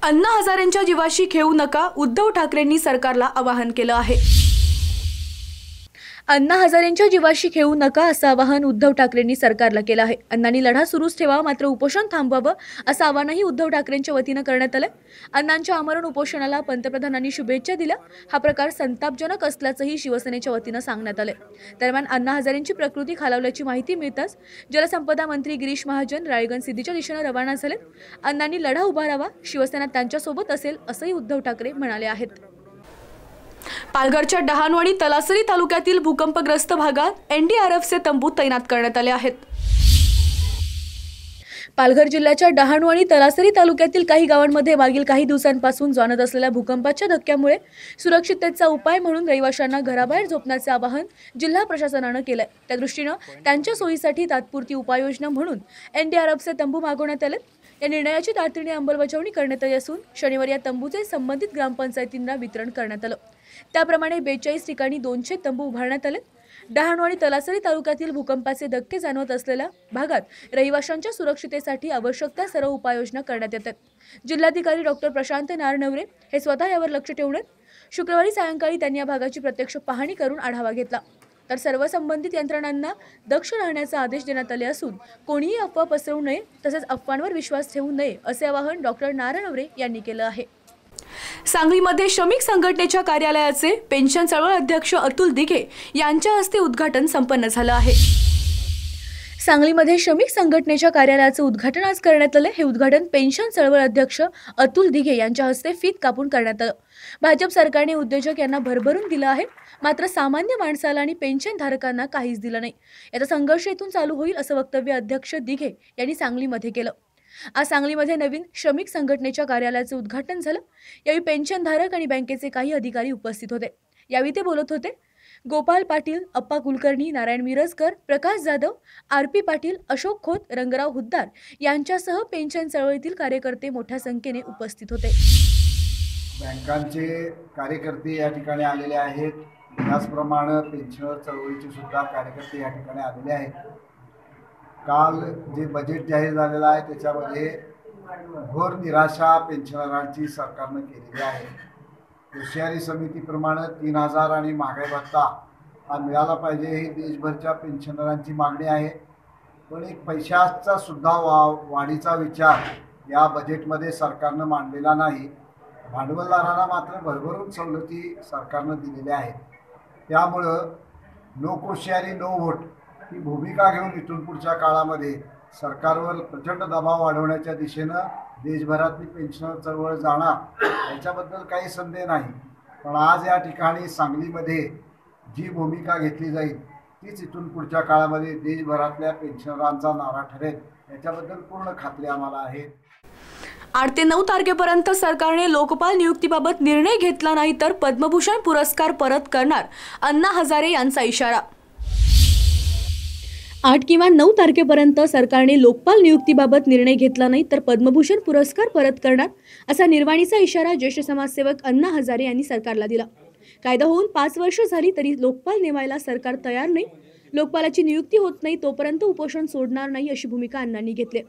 अण्णा हजारेंच्या जीवाशी खेळू नका, उद्धव ठाकरेंनी सरकारला आवाहन केलं आहे. अण्णा हजारेंच्या जीवाशी खेळू नका असं आवाहन उद्धव ठाकरेंनी सरकारला केलं आहे. अण्णांनी लढा सुरूच ठेवावा, मात्र उपोषण थांबवावं असं आवाहनही उद्धव ठाकरेंच्या वतीनं करण्यात आलं. अण्णांच्या आमरण उपोषणाला पंतप्रधानांनी शुभेच्छा दिल्या. हा प्रकार संतापजनक असल्याचंही शिवसेनेच्या वतीनं सांगण्यात आलं. दरम्यान अण्णा हजारेंची प्रकृती खालावल्याची माहिती मिळताच जलसंपदा मंत्री गिरीश महाजन रायगड सिद्धीच्या दिशेनं रवाना झाले. अण्णांनी लढा उभारावा, शिवसेना त्यांच्यासोबत असेल असंही उद्धव ठाकरे म्हणाले आहेत. पालघरच्या डहाणू तलासरी तालुक्यातील भूकंपग्रस्त भागात NDRFचे तंबू तैनात करण्यात आले आहेत. पालघर जिल्ह्याच्या डहाणू आणि तलासरी तालुक्यातील काही गावांमध्ये मागील काही दिवसांपासून जाणवत असलेल्या भूकंपाच्या धक्क्यामुळे सुरक्षिततेचा उपाय म्हणून रहिवाशांना घराबाहेर झोपण्याचे आवाहन जिल्हा प्रशासनानं केलंय. त्या दृष्टीनं त्यांच्या सोयीसाठी तात्पुरती उपाययोजना म्हणून NDRFचे तंबू मागवण्यात आले. या निर्णयाची तातडीने अंमलबजावणी करण्यात आली असून शनिवारी या तंबूचे संबंधित ग्रामपंचायतींना वितरण करण्यात आलं. त्याप्रमाणे 42 ठिकाणी 200 तंबू उभारण्यात आले. डहाणू आणि तलासरी तालुक्यातील भूकंपाचे धक्के जाणवत असलेल्या भागात रहिवाशांच्या सुरक्षितेसाठी आवश्यक त्या सर्व उपाययोजना करण्यात येतात. जिल्हाधिकारी डॉक्टर प्रशांत नारनवरे हे स्वतः यावर लक्ष ठेवून शुक्रवारी सायंकाळी त्यांनी या भागाची प्रत्यक्ष पाहणी करून आढावा घेतला. तर सर्व संबंधित यंत्रणांना दक्ष राहण्याचा आदेश देण्यात आले असून कोणीही अफवा पसरवू नये तसेच अफवांवर विश्वास ठेवू नये असे आवाहन डॉक्टर नारनवरे यांनी केलं आहे. सांगलीमध्ये श्रमिक संघटनेच्या कार्यालयाचे पेन्शन चळवळ अध्यक्ष अतुल दिघे यांच्या हस्ते उद्घाटन संपन्न झालं आहे. सांगलीमध्ये श्रमिक संघटनेच्या कार्यालयाचे उद्घाटन आज करण्यात आले. हे उद्घाटन पेन्शन चळवळ अध्यक्ष अतुल दिघे यांच्या हस्ते फीत कापून करण्यात आलं. भाजप सरकारने उद्योजक यांना भरभरून दिलं आहे, मात्र सामान्य माणसाला आणि पेन्शन धारकांना काहीच दिलं नाही. याचा संघर्ष इथून चालू होईल असं वक्तव्य अध्यक्ष दिघे यांनी सांगलीमध्ये केलं. आज सांगलीमध्ये नवीन श्रमिक संघटनेच्या कार्यालयाचे उद्घाटन झालं. यावेळी पेन्शनधारक आणि बँकेचे काही अधिकारी उपस्थित होते. यावेळी ते बोलत होते. गोपाल पाटील, अप्पा कुलकर्णी, नारायण मिरजकर, प्रकाश जाधव, RP पाटील, अशोक खोत, रंगराव हुद्दार यांच्यासह पेन्शन चळवळीतील कार्यकर्ते मोठ्या संख्येने उपस्थित होते. बँकांचे कार्यकर्ते या ठिकाणी आलेले आहेत, त्याचप्रमाणे पेन्शनर चळवळीचे सुद्धा कार्यकर्ते या ठिकाणी आलेले आहेत. काल जे बजेट जाहीर झालेलं आहे त्याच्यामध्ये घोर निराशा पेन्शनरांची सरकारनं केलेली आहे. हुशारी समितीप्रमाणे 3000 आणि महागाई भत्ता हा मिळाला पाहिजे ही देशभरच्या पेन्शनरांची मागणी आहे. पण एक पैशाचा सुद्धा वाढीचा विचार या बजेटमध्ये सरकारनं मांडलेला नाही. भांडवलदारांना मात्र भरभरून सवलती सरकारनं दिलेल्या आहेत. त्यामुळं नो कोश्यारी नो व्होट ही भूमिका घेऊन इथून पुढच्या काळामध्ये सरकारवर प्रचंड दबाव वाढवण्याच्या दिशेनं देशभरातली पेन्शनर चळवळ जाणार याच्याबद्दल काही संदेह नाही. पण आज या ठिकाणी सांगलीमध्ये जी भूमिका घेतली जाईल तीच इथून पुढच्या काळामध्ये देशभरातल्या पेन्शनरांचा नारा ठरेल याच्याबद्दल पूर्ण खात्री आम्हाला आहे. 8 ते 9 तारखेपर्यंत सरकारने लोकपाल नियुक्तीबाबत निर्णय घेतला नाही तर पद्मभूषण पुरस्कार परत करणार, अण्णा हजारे यांचा इशारा. 8 किंवा 9 तारखेपर्यंत सरकारने लोकपाल नियुक्तीबाबत निर्णय घेतला नाही तर पद्मभूषण पुरस्कार परत करणार, असा निर्वाणीचा इशारा ज्येष्ठ समाजसेवक अण्णा हजारे यांनी सरकारला दिला. कायदा होऊन 5 वर्ष झाली तरी लोकपाल नेमायला सरकार तयार नाही. लोकपालाची नियुक्ती होत नाही तोपर्यंत उपोषण सोडणार नाही, अशी भूमिका अण्णांनी घेतली.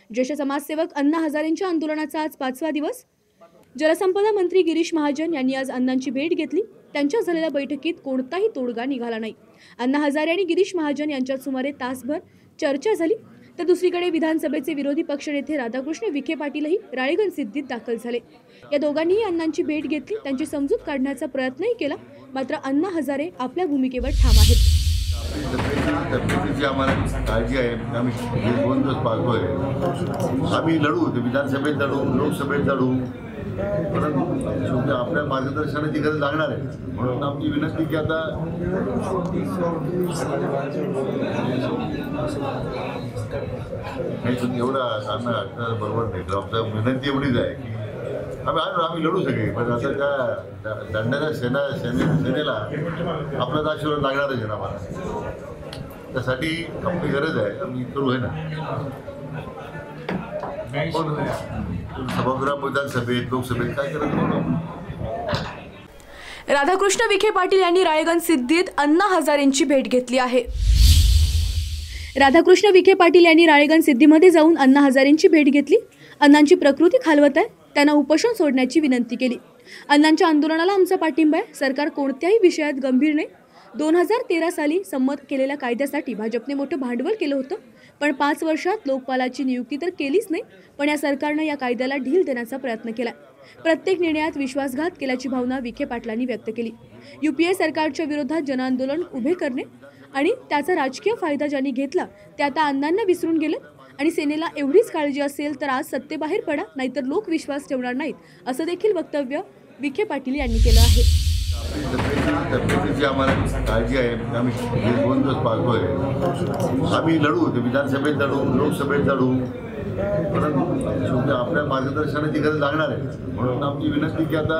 ज्येष्ठ समाजसेवक अण्णा हजारेंच्या आंदोलनाचा आज 5वा दिवस. जलसंपदा मंत्री गिरीश महाजन यांनी आज अण्णांची भेट घेतली. त्यांच्या झालेल्या बैठकीत कोणताही तोडगा निघाला नाही. अण्णा हजारे आणि गिरीश महाजन यांच्यात सुमारे तासभर चर्चा झाली. तर दुसरीकडे विधानसभेचे विरोधी पक्षनेते राधाकृष्ण विखे पाटीलही राळेगण सिद्धीत दाखल झाले. या दोघांनीही अण्णांची भेट घेतली, त्यांची समजूत काढण्याचा प्रयत्नही केला. मात्र अण्णा हजारे आपल्या भूमिकेवर ठाम आहेत. तब्येतीची आम्हाला काळजी आहे. आम्ही 2 दिवस पाहतोय. आम्ही लढू, विधानसभेत लढू, लोकसभेत लढू, परंतु आपल्या मार्गदर्शनाची गरज लागणार आहे. म्हणून आमची विनंती की आता एवढं बरोबर नाही. आमचं विनंती एवढीच आहे की आम्ही लढू सगळे, पण आता त्या दंडाच्या सेनेला आपलाच आशीर्वाद लागणारच आहे ना. आम्हाला त्यासाठी आपली गरज आहे. आम्ही करू आहे ना. सभागृह, विधानसभेत, लोकसभेत काय करायचं. राधाकृष्ण विखे पाटील यांनी राळेगण सिद्धीत अण्णा हजारेंची भेट घेतली आहे. राधाकृष्ण विखे पाटील यांनी राळेगण सिद्धीमध्ये जाऊन अण्णा हजारेंची भेट घेतली. अण्णांची प्रकृती खालवत आहे, त्यांना उपोषण सोडण्याची विनंती केली. अण्णांच्या आंदोलनाला आमचा पाठिंबा आहे. सरकार कोणत्याही विषयात गंभीर नाही. 2013 साली संमत केलेल्या कायद्यासाठी भाजपने मोठं भांडवल केलं होतं, पण 5 वर्षात लोकपालाची नियुक्ती तर केलीच नाही. पण या सरकारनं या कायद्याला ढील देण्याचा प्रयत्न केला. प्रत्येक निर्णयात विश्वासघात केल्याची भावना विखे पाटलांनी व्यक्त केली. UPA सरकारच्या विरोधात जनआंदोलन उभे करणे आणि त्याचा राजकीय फायदा ज्यांनी घेतला ते आता अण्णांना विसरून गेले. आणि सेनेला एवढीच काळजी असेल तर आज सत्तेबाहेर पडा, नाहीतर लोक विश्वास ठेवणार नाहीत, असं देखील वक्तव्य विखे पाटील यांनी केलं आहे. तब्येतीची आम्हाला काळजी आहे. आम्ही 2 दिवस पाहतोय. आम्ही लढू, विधानसभेत लढू, लोकसभेत लढू, परंतु आपल्या मार्गदर्शनाची गरज लागणार आहे. म्हणून आमची विनंती की आता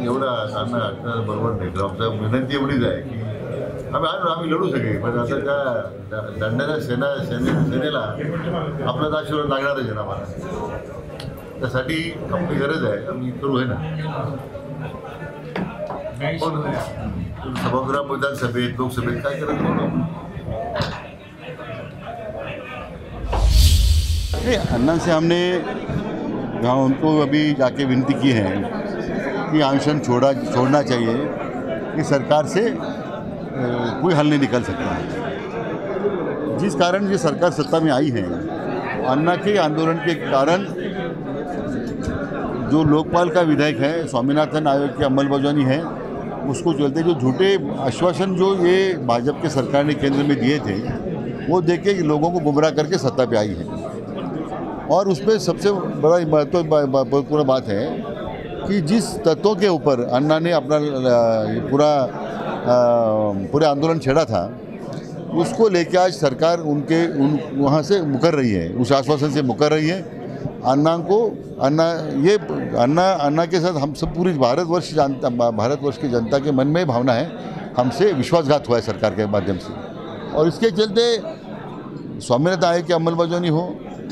एवढं बरोबर नाही. आमचं विनंती एवढीच आहे की आम्ही लढू सगळे, पण आता त्या दंडाच्या सेनेला आपलाच आशीर्वाद लागणारच आहे ना. आम्हाला त्यासाठी आपली गरज आहे. आम्ही करू आहे ना. सभागृह, विधानसभेत, लोकसभेत काय करायचं. अन्ना से हमने यहाँ उनको अभी जाके विनती की है कि अनशन छोड़ना चाहिए, कि सरकार से कोई हल नहीं निकल सकता. जिस कारण ये सरकार सत्ता में आई है, अन्ना के आंदोलन के कारण जो लोकपाल का विधेयक है, स्वामीनाथन आयोग की अमलबजावनी है, उसको चलते जो झूठे आश्वासन जो ये भाजपा के सरकार ने केंद्र में दिए थे वो देके लोगों को गुमराह करके सत्ता पे आई है. और उस पर सबसे बड़ा महत्वपूर्ण बात है कि जिस तत्वों के ऊपर अन्ना ने अपना पूरा आंदोलन छेड़ा था, उसको लेके आज सरकार वहाँ से मुकर रही है, उस आश्वासन से मुकर रही है. अन्ना के साथ हम सब पूरी भारतवर्ष की जनता के मन में भावना है, हमसे विश्वासघात हुआ है सरकार के माध्यम से. और इसके चलते स्वामीनाथन आयोग की अंमलबजावनी हो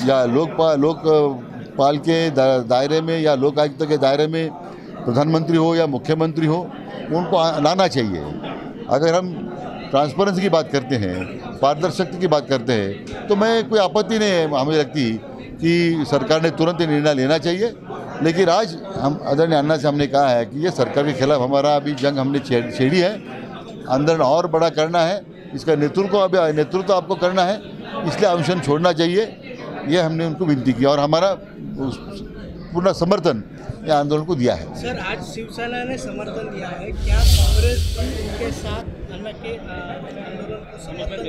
या लोकपाल के दायरे में या लोक आयुक्त के दायरे में प्रधानमंत्री हो या मुख्यमंत्री हो, उनको लाना चाहिए। अगर हम ट्रांसपेरेंसी की बात करते हैं, पारदर्शिता की बात करते हैं, तो मैं कोई आपत्ति नहीं है हमें लगती कि सरकार ने तुरंत निर्णय लेना चाहिए। लेकिन आज हम आदरणीय अन्ना से हमने कहा है कि ये सरकार के खिलाफ हमारा अभी जंग हमने छेड़ी है, आंदोलन और बड़ा करना है, इसका नेतृत्व आपको करना है, इसलिए अनशन छोड़ना चाहिए, ये हमने उनको विनती की और हमारा पूर्ण समर्थन ये आंदोलन को दिया है। सर, आज शिवसेना ने समर्थन दिया है, क्या कांग्रेस उनके साथ अन्ना के आंदोलन को समर्थन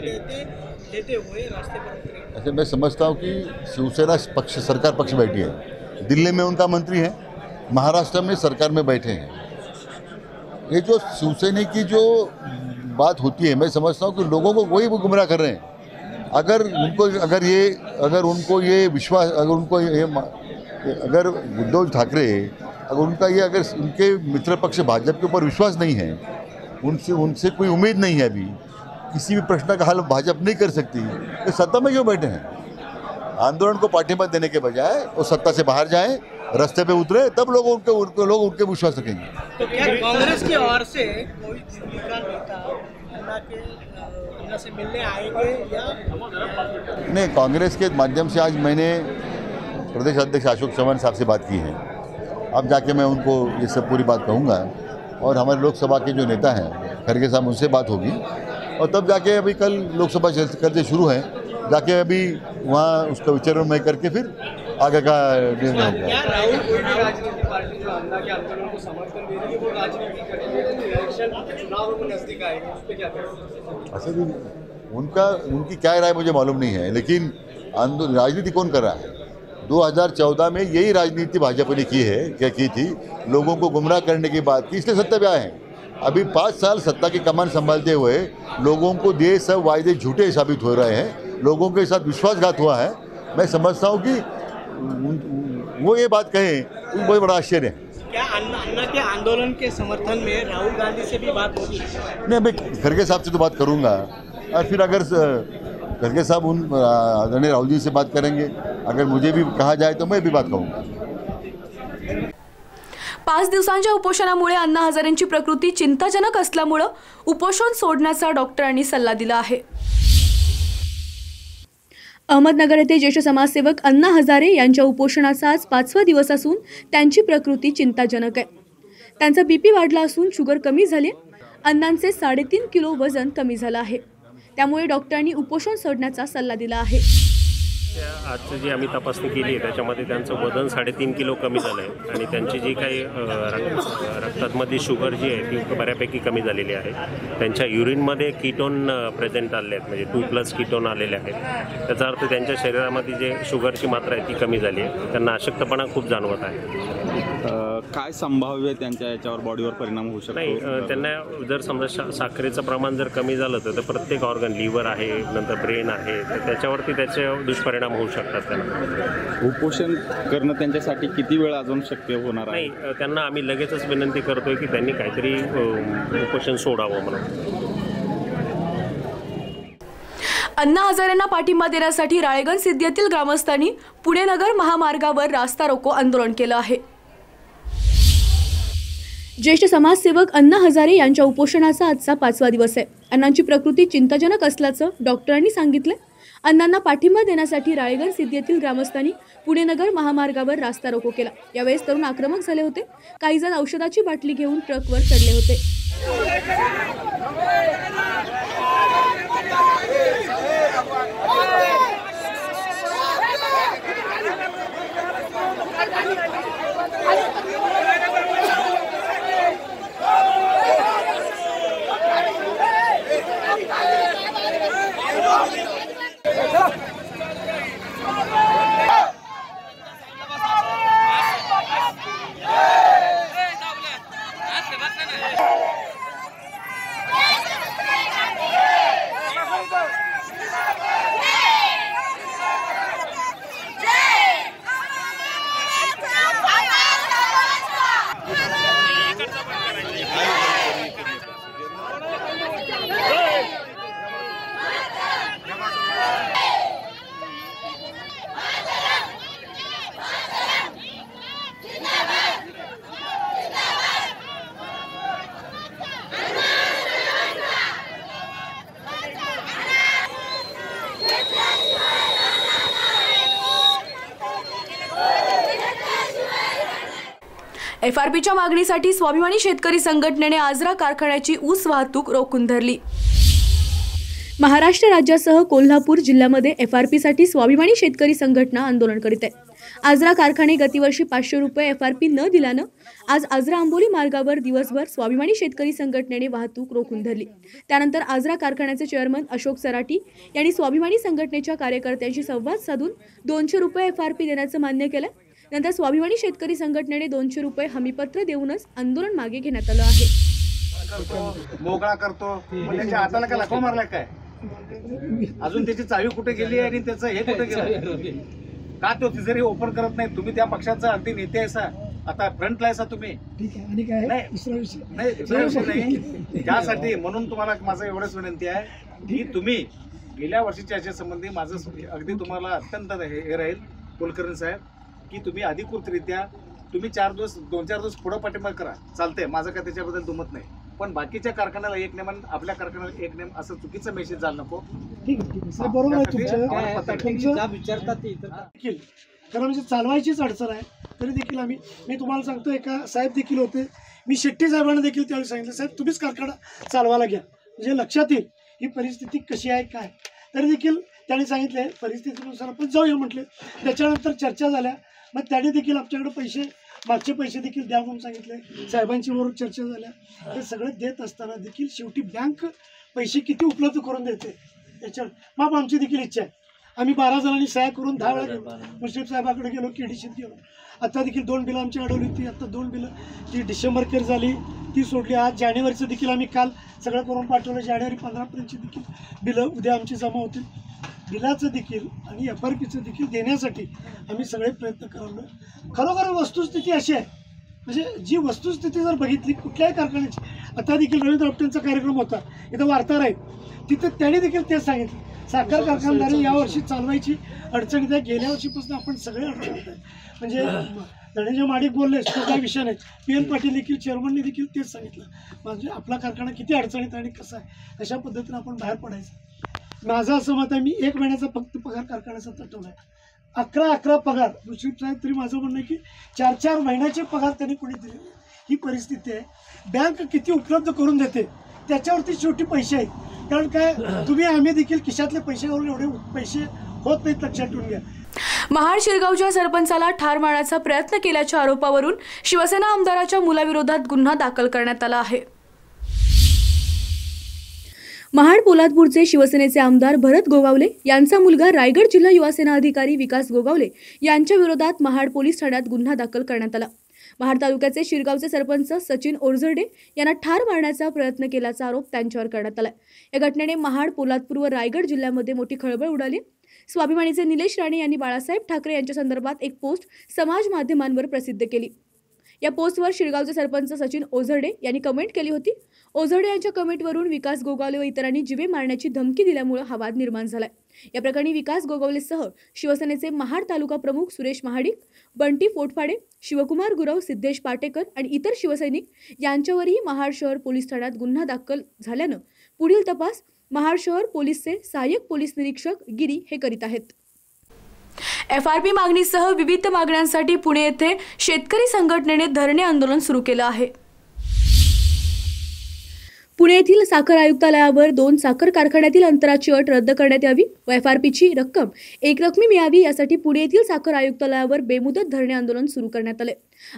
देते हुए रास्ते पर उतरे? ऐसे मैं समझता हूँ कि शिवसेना सरकार पक्ष बैठी है, दिल्ली में उनका मंत्री है, महाराष्ट्र में सरकार में बैठे हैं। ये जो शिवसेना की जो बात होती है, मैं समझता हूँ कि लोगों को वही गुमराह कर रहे हैं। अगर उद्धव ठाकरे अगर उनके मित्र पक्ष भाजपा के ऊपर विश्वास नहीं है, उनसे कोई उम्मीद नहीं है, अभी किसी भी प्रश्न का हल भाजपा नहीं कर सकती, तो सत्ता में क्यों बैठे हैं? आंदोलन को पाठिंबा देने के बजाय वो सत्ता से बाहर जाएं, रास्ते पे उतरे, तब लोग उनके विश्वास रखेंगे। तो क्या कांग्रेस की ओर से कोई नेता अन्ना से मिलने आएंगे या नहीं? कांग्रेस के माध्यम से आज मैंने प्रदेश अध्यक्ष अशोक चव्हाण साहब से बात की है। अब जाके मैं उनको ये सब पूरी बात कहूँगा और हमारे लोकसभा के जो नेता हैं खड़गे साहब, उनसे बात होगी और तब जाके अभी कल लोकसभा चलते शुरू है, जाके अभी वहाँ उसका विचार विमर्श करके फिर आगे का निर्णय होगा। क्या राहुल कोई भी राजनीतिक पार्टी जो अन्ना के आंदोलन को समर्थन दे रही है वो राजनीति करेगी, तो इलेक्शन चुनाव को नजदीक आएगा, उस पर क्या करेंगे? अच्छा जी, उनकी क्या राय मुझे मालूम नहीं है, लेकिन राजनीति कौन कर रहा है? 2014 में यही राजनीति भाजपा ने की है, क्या की थी, लोगों को गुमराह करने की बात की, इसलिए सत्ता पे आए हैं। अभी 5 साल सत्ता की कमान संभालते हुए लोगों को ये सब वायदे झूठे साबित हो रहे हैं, लोगों के साथ विश्वासघात हुआ है। मैं समझता हूँ कि वो ये बात कहें तो बहुत बड़ा आश्चर्य है। क्या अन्ना के आंदोलन के समर्थन में राहुल गांधी से भी बात होगी? नहीं, मैं खड़गे साहब से तो बात करूँगा और फिर अगर खड़गे साहब आदरणीय राहुल जी से बात करेंगे, अगर मुझे भी कहा जाए तो मैं भी बात कहूँगा। 5 दिवसांच्या उपोषणामुळे अण्णा हजारेंची प्रकृती चिंताजनक असल्यामुळे उपोषण सोडण्याचा डॉक्टरांनी सल्ला दिला आहे। अहमदनगर येथे ज्येष्ठ समाजसेवक अण्णा हजारे यांच्या उपोषणाचा आज 5वा दिवस असून त्यांची प्रकृती चिंताजनक आहे। त्यांचा बीपी वाढला असून शुगर कमी झाली, अण्णांचे 3.5 किलो वजन कमी झालं आहे, त्यामुळे डॉक्टरांनी उपोषण सोडण्याचा सल्ला दिला आहे। आजची जी आम्ही तपासणी केली आहे त्याच्यामध्ये त्यांचं वजन 3.5 किलो कमी झालं आहे आणि त्यांची जी काही रक्तातमधली शुगर जी आहे ती बऱ्यापैकी कमी झालेली आहे। त्यांच्या युरिनमध्ये कीटोन प्रेझेंट आले आहेत, म्हणजे 2+ कीटोन आलेले आहेत। त्याचा अर्थ त्यांच्या शरीरामध्ये जे शुगरची मात्रा आहे ती कमी झाली आहे, त्यांना अशक्तपणा खूप जाणवत आहे। काय संभाव्य त्यांच्या याच्यावर बॉडीवर परिणाम होऊ शकतो? नाही, त्यांना जर समजा साखरेचं प्रमाण जर कमी झालं तर प्रत्येक ऑर्गन, लिव्हर आहे, नंतर ब्रेन आहे, तर त्याच्यावरती त्याचे दुष्परिणाम होऊ शकतात। त्यांना उपोषण करणं त्यांच्यासाठी किती वेळ अजून शक्य होणार आहे? नाही, त्यांना आम्ही लगेचच विनंती करतोय की त्यांनी काहीतरी उपोषण सोडावं म्हणून। अण्णा हजारेंना पाठिंबा देण्यासाठी राळेगण सिद्धी येथील ग्रामस्थांनी पुणे नगर महामार्गावर रास्ता रोको आंदोलन केलं आहे। ज्येष्ठ समाजसेवक अण्णा हजारे यांच्या उपोषणाचा आजचा 5वा दिवस आहे। अण्णांची प्रकृती चिंताजनक असल्याचं डॉक्टरांनी सांगितलं। अण्णांना पाठिंबा देण्यासाठी राळेगण सिद्धी येथील ग्रामस्थांनी पुणे नगर महामार्गावर रास्ता रोको केला। यावेळेस तरुण आक्रमक झाले होते, काही जण औषधाची बाटली घेऊन ट्रकवर चढले होते। FRPच्या मागणीसाठी स्वाभिमानी शेतकरी संघटनेने आजरा कारखान्याची ऊस वाहतूक रोखून धरली. महाराष्ट्र राज्यासह कोल्हापूर जिल्ह्यामध्ये FRPसाठी स्वाभिमानी शेतकरी संघटना आंदोलन करीत आहे. आजरा कारखाने गतिवर्षी 500 रुपये FRP न दिल्यानं आज आजरा आंबोली मार्गावर दिवसभर स्वाभिमानी शेतकरी संघटनेने वाहतूक रोखून धरली. त्यानंतर आजरा कारखान्याचे चेअरमन अशोक सराटी यांनी स्वाभिमानी संघटनेच्या कार्यकर्त्यांशी संवाद साधून 200 रुपये FRP देण्याचं मान्य केलं. नंतर स्वाभिमानी शेतकरी संघटनेने 200 रुपये हमीपत्र देऊनच आंदोलन मागे घेण्यात आलं आहे. मोकळा करतो त्याच्या हाताला काय लखवा मारला काय? अजून त्याची चावी कुठे गेली आणि त्याचं हे कुठे गेलं का? तो तिजोरी ओपन करत नाही. तुम्ही त्या पक्षाचा अगदी नेते आहे सा, आता फ्रंटला आहे सा तुम्ही. नाही दुसरा विषय नाही. त्यासाठी म्हणून तुम्हाला माझं एवढंच विनंती आहे की तुम्ही गेल्या वर्षीच्या याच्यासंबंधी माझं अगदी तुम्हाला अत्यंत हे राहील कुलकर्णी साहेब की तुम्ही अधिकृतरित्या तुम्ही 2-4 दिवस पुढं पाठिंबा करा, चालतंय, माझं काय त्याच्याबद्दल दुमत नाही. पण बाकीच्या कारखान्याला एक नेम आणि आपल्या कारखान्याला एक नेम असं चुकीचं मेसेज झालं नको. बरोबर आहे तुमचं विचारतात ते देखील, कारण म्हणजे चालवायचीच अडचण आहे. तरी देखील मी तुम्हाला सांगतो, एका साहेब देखील होते, मी शेट्टी साहेबांना देखील त्यावेळी सांगितलं, साहेब तुम्हीच कारखाना चालवायला घ्या, म्हणजे लक्षात येईल ही परिस्थिती कशी आहे काय. तरी देखील त्यांनी सांगितले परिस्थितीनुसार आपण जाऊया म्हटले. त्याच्यानंतर चर्चा झाल्या, मग त्याने देखील आमच्याकडे मागचे पैसे देखील द्या म्हणून सांगितले. साहेबांची बरोबर चर्चा झाल्या. हे सगळं देत असताना देखील शेवटी बँक पैसे किती उपलब्ध करून देते याच्यावर मग आमची देखील इच्छा आहे. आम्ही 12 जणांनी सह्या करून 10 वेळा गेलो, मुश्रीफ साहेबाकडे गेलो, KDCत गेलो. आता देखील 2 बिलं आमची अडवली होती. आता 2 बिलं ती डिसेंबर केर झाली, ती सोडली. आज जानेवारीचं देखील आम्ही काल सगळं करून पाठवलं. जानेवारी 15पर्यंतची देखील बिलं उद्या आमची जमा होतील. बिलाचं देखील आणि FRPचं देखील देण्यासाठी आम्ही सगळे प्रयत्न करलो. खरोखर वस्तुस्थिती अशी आहे, म्हणजे जी वस्तुस्थिती जर बघितली कुठल्याही कारखान्याची, आता देखील रवींद्र आपटेंचा कार्यक्रम होता, इथं वार्ताहर आहेत, तिथं त्यांनी देखील तेच सांगितलं, साखर कारखानदारी यावर्षी चालवायची अडचणीत आहे. गेल्या वर्षीपासून आपण सगळे अडचणीत आहे. म्हणजे धनंजय महाडिक बोलले, तो काही विषय नाही. PN पाटील देखील चेअरमनने देखील तेच सांगितलं, म्हणजे आपला कारखाना किती अडचणीत आणि कसा आहे, अशा पद्धतीने आपण बाहेर पडायचं. माझं असं मत आहे, मी 1 महिन्याचा फक्त पगार कारखान्याचा तटवला आहे. 11 पगार. मुश्रीफ साहेब तरी माझं म्हणणं आहे की 4 महिन्याचे पगार त्यांनी कोणी दिले. ही परिस्थिती आहे. बँक किती उपलब्ध करून देते त्याच्यावरती शेवटी पैसे आहेत. कारण काय, तुम्ही आम्ही देखील खिशातले पैशावरून एवढे पैसे होत नाहीत, लक्षात ठेवून घ्या. महाड शिरगावच्या सरपंचाला ठार मारण्याचा प्रयत्न केल्याच्या आरोपावरून शिवसेना आमदाराच्या मुलाविरोधात गुन्हा दाखल करण्यात आला आहे. महाड पोलादपूरचे शिवसेनेचे आमदार भरत गोगावले यांचा मुलगा रायगड जिल्हा युवा सेना अधिकारी विकास गोगावले यांच्या विरोधात महाड पोलीस ठाण्यात गुन्हा दाखल करण्यात आला. महाड तालुक्याचे शिरगावचे सरपंच सचिन ओरझडे यांना ठार मारण्याचा प्रयत्न केल्याचा आरोप त्यांच्यावर करण्यात आला. या घटनेने महाड, पोलादपूर व रायगड जिल्ह्यामध्ये मोठी खळबळ उडाली. स्वाभिमानीचे निलेश राणे यांनी बाळासाहेब ठाकरे यांच्या संदर्भात एक पोस्ट समाज माध्यमांवर प्रसिद्ध केली. या पोस्टवर शिरगावचे सरपंच सचिन ओझरडे यांनी कमेंट केली होती. ओझरडे यांच्या कमेंटवरून विकास गोगावले व इतरांनी जीवे मारण्याची धमकी दिल्यामुळे हा वाद निर्माण झालाय. या प्रकरणी विकास गोगावलेसह शिवसेनेचे महाड तालुका प्रमुख सुरेश महाडिक, बंटी फोटफाडे, शिवकुमार गुरव, सिद्धेश पाटेकर आणि इतर शिवसैनिक यांच्यावरही महाड शहर पोलीस ठाण्यात गुन्हा दाखल झाल्यानं पुढील तपास महाड शहर पोलीसचे सहाय्यक पोलीस निरीक्षक गिरी हे करीत आहेत. FRP मागणीसह विविध मागण्यांसाठी पुणे येथे शेतकरी संघटनेने धरणे आंदोलन सुरू केलं आहे. पुणे येथील साखर आयुक्तालयावर 2 साखर कारखान्यातील अंतराची अट रद्द करण्यात यावी व FRPची रक्कम एकरकमी मिळावी यासाठी पुणे येथील साखर आयुक्तालयावर बेमुदत धरणे आंदोलन सुरू करण्यात आले.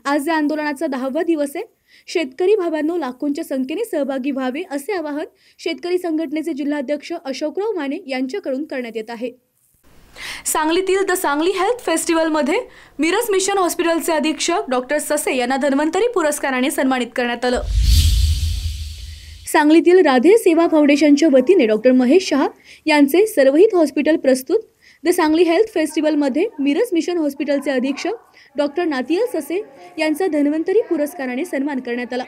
आज या आंदोलनाचा 10वा दिवस आहे. शेतकरी भावांनो लाखोंच्या संख्येने सहभागी व्हावे असे आवाहन शेतकरी संघटनेचे जिल्हाध्यक्ष अशोकराव माने यांच्याकडून करण्यात येत आहे. सांगलीतील द सांगली हेल्थ फेस्टिवलमध्ये मिरज मिशन हॉस्पिटलचे अधीक्षक डॉक्टर ससे यांना धन्वंतरी पुरस्काराने सन्मानित करण्यात आलं. सांगलीतील राधे सेवा फाउंडेशनच्या वतीने डॉक्टर महेश शहा यांचे सर्वहित हॉस्पिटल प्रस्तुत द सांगली हेल्थ फेस्टिवलमध्ये मिरज मिशन हॉस्पिटलचे अधीक्षक डॉक्टर नातियल ससे यांचा धन्वंतरी पुरस्काराने सन्मान करण्यात आला.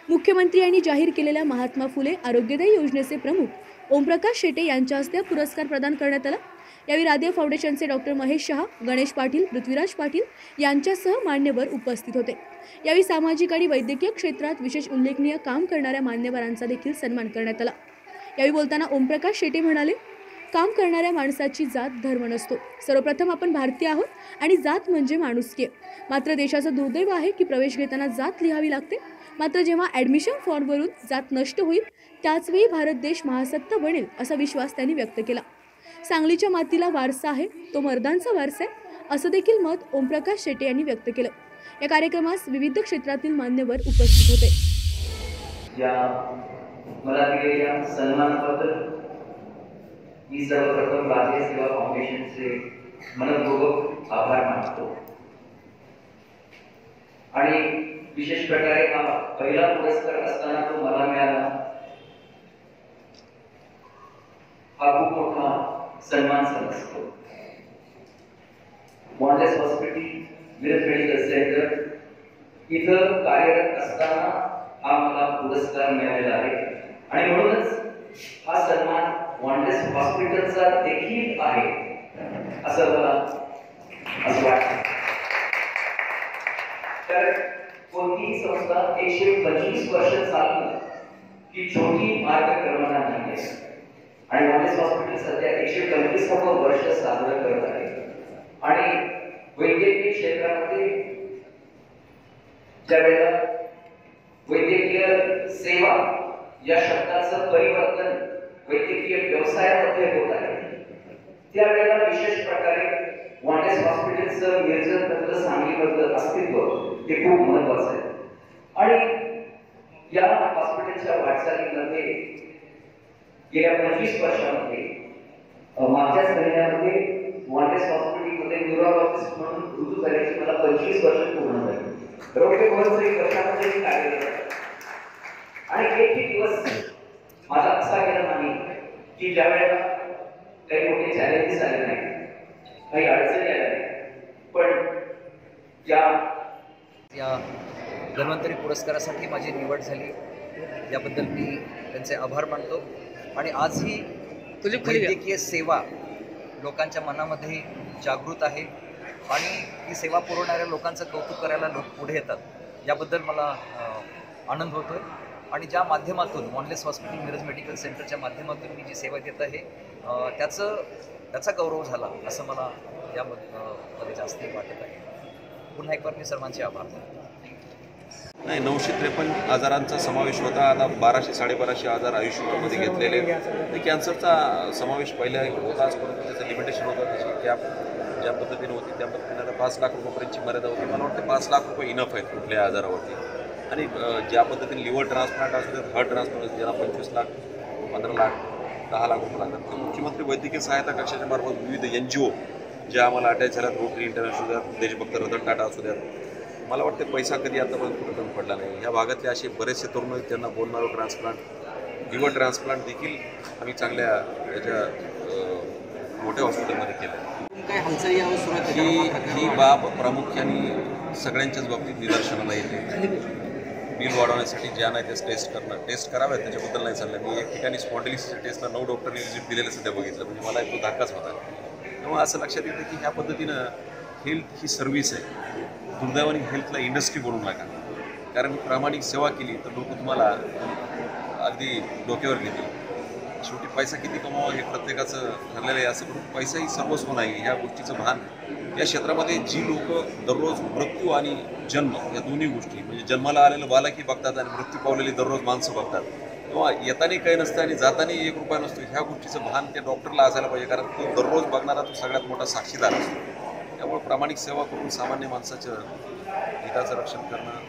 मुख्यमंत्री यांनी जाहीर केलेल्या महात्मा फुले आरोग्यदायी योजनेचे प्रमुख ओमप्रकाश शेटे यांच्या हस्ते पुरस्कार प्रदान करण्यात आला. यावेळी राधे फाउंडेशनचे डॉक्टर महेश शहा, गणेश पाटील, पृथ्वीराज पाटील यांच्यासह मान्यवर उपस्थित होते. यावेळी सामाजिक आणि वैद्यकीय क्षेत्रात विशेष उल्लेखनीय काम करणाऱ्या मान्यवरांचा देखील सन्मान करण्यात आला. यावेळी बोलताना ओमप्रकाश शेटे म्हणाले, काम करणाऱ्या माणसाची जात धर्म नसतो. सर्वप्रथम आपण भारतीय आहोत आणि जात म्हणजे माणुसकी. मात्र देशाचं दुर्दैव आहे की प्रवेश घेताना जात लिहावी लागते. मात्र जेव्हा ॲडमिशन फॉर्मवरून जात नष्ट होईल त्याचवेळी भारत देश महासत्ता बनेल असा विश्वास त्यांनी व्यक्त केला. सांगलीच्या मातीला वारसा आहे, तो मर्दांचा वारसा आहे असं देखील मत ओमप्रकाश शेटे यांनी व्यक्त केलं. या कार्यक्रमास विविध क्षेत्रातील मान्यवर उपस्थित होते. या मला दिलेल्या सन्मानाबद्दल मी सर्वप्रथम भारतीय सेवा फाउंडेशनचे मनपूर्वक आभार मानतो आणि विशेष प्रकारे हा पहिला पुरस्कार असताना तो मला मिळाला हा खूप मोठा सन्मान समजतो. Models hospital Miraj medical centre इथं कार्यरत असताना हा मला पुरस्कार मिळालेला आहे आणि म्हणूनच हा सन्मान मॉडेल्स हॉस्पिटलचा देखील आहे असं मला असं वाटतं. तर कोणतीही संस्था 125 वर्ष चालली की छोटी मार्गक्रमणा नाही आणि मॉडेल्स हॉस्पिटल सध्या 125वे वर्ष साजरं करत आहे आणि वैद्यकीय क्षेत्रामध्ये ज्यावेळेला वैद्यकीय सेवा या शब्दाचं परिवर्तन वैद्यकीय व्यवसायामध्ये होत आहे त्यावेळेला विशेष प्रकारे मॉडेल्स हॉस्पिटलचं मिरजमधलं सांगलीमधलं अस्तित्व हे खूप महत्वाचं आहे आणि या हॉस्पिटलच्या वाटचालीमध्ये गेल्या 25 वर्षामध्ये मागच्याच महिन्यामध्ये मॉडेल्स हॉस्पिटलमध्ये न्यूरोलॉजिस्ट म्हणून रुजू झाल्याची मला 25 वर्ष पूर्ण झाली. रोखे भरचे वर्षामध्ये कार्यरत आहे आणि एकही दिवस माझा असा गेला नाही की ज्या वेळेला काही मोठे चॅलेंजेस आले नाही, काही अडचणी आल्या नाही, पण या धन्वंतरी पुरस्कारासाठी माझी निवड झाली याबद्दल मी त्यांचे आभार मानतो. आणि आजही वैद्यकीय सेवा लोकांच्या मनामध्ये जागृत आहे आणि ही सेवा पुरवणाऱ्या लोकांचं कौतुक करायला लोक पुढे येतात याबद्दल मला आनंद होतोय. आणि ज्या माध्यमातून मॉडेल्स हॉस्पिटल मिरज मेडिकल सेंटरच्या माध्यमातून मी जी सेवा देत आहे त्याचा गौरव झाला असं मला यामध्ये जास्त वाटत आहे. पुन्हा एक बार मी सर्वांचे आभार मानतो. नाही, 953 आजारांचा समावेश होता. आता 1200-1250 आजार आयुष्यामध्ये घेतलेले. कॅन्सरचा समावेश पहिला होताच, परंतु त्याचं लिमिटेशन होतं. त्याची कॅप ज्या पद्धतीने होती त्या पद्धतीने आता 5 लाख रुपयापर्यंतची मर्यादा होती. मला वाटतं 5 लाख रुपये इनफ आहेत कुठल्याही आजारावरती. आणि ज्या पद्धतीने लिव्हर ट्रान्सप्लांट असू द्यात, हार्ट ट्रान्सप्लांट असू ज्यांना 25 लाख 15 लाख 10 लाख रुपये लागतात, तर मुख्यमंत्री वैद्यकीय सहायता कक्षाच्या मार्फत विविध NGO ज्या आम्हाला अटॅच झाल्यात, रोटरी इंटरनॅशनल असू द्यात, देशभक्त रतन टाटा असू द्यात, मला वाटतं पैसा कधी आतापर्यंत कुठं कमी पडला नाही. ह्या भागातले असे बरेचसे तरुण आहेत त्यांना bone marrow transplant, liver transplant देखील आम्ही चांगल्या याच्या मोठ्या हॉस्पिटलमध्ये केलं. ही बाब प्रामुख्याने सगळ्यांच्याच बाबतीत निदर्शनाला येते. बिल वाढवण्यासाठी ज्या नाही त्या टेस्ट कराव्यात त्याच्याबद्दल नाही चाललं. मी एक ठिकाणी स्पॉन्डिलिसच्या टेस्टला 9 डॉक्टरनी विजिट दिलेलं सध्या बघितलं, म्हणजे मला तो धक्काच होता. तेव्हा असं लक्षात येतं की ह्या पद्धतीनं हेल्थ ही सर्व्हिस आहे. दुर्दैवाने हेल्थला इंडस्ट्री बनवू नका, कारण प्रामाणिक सेवा केली तर लोक तुम्हाला अगदी डोक्यावर घेतील. शेवटी पैसा किती कमावा हे प्रत्येकाचं ठरलेलं आहे. असं करून पैसाही सर्वस्व नाही ह्या गोष्टीचं भान या क्षेत्रामध्ये जी लोक दररोज मृत्यू आणि जन्म या दोन्ही गोष्टी, म्हणजे जन्माला आलेलं बालकही बघतात आणि मृत्यू पावलेली दररोज माणसं बघतात, तेव्हा येताना काही नसतं आणि जाताना 1 रुपया नसतो. ह्या गोष्टीचं भान त्या डॉक्टरला असायला पाहिजे, कारण तो दररोज बघणारा तो सगळ्यात मोठा साक्षीदार असतो. त्यामुळे प्रामाणिक सेवा करून सामान्य माणसाचं हिताचं रक्षण करणं,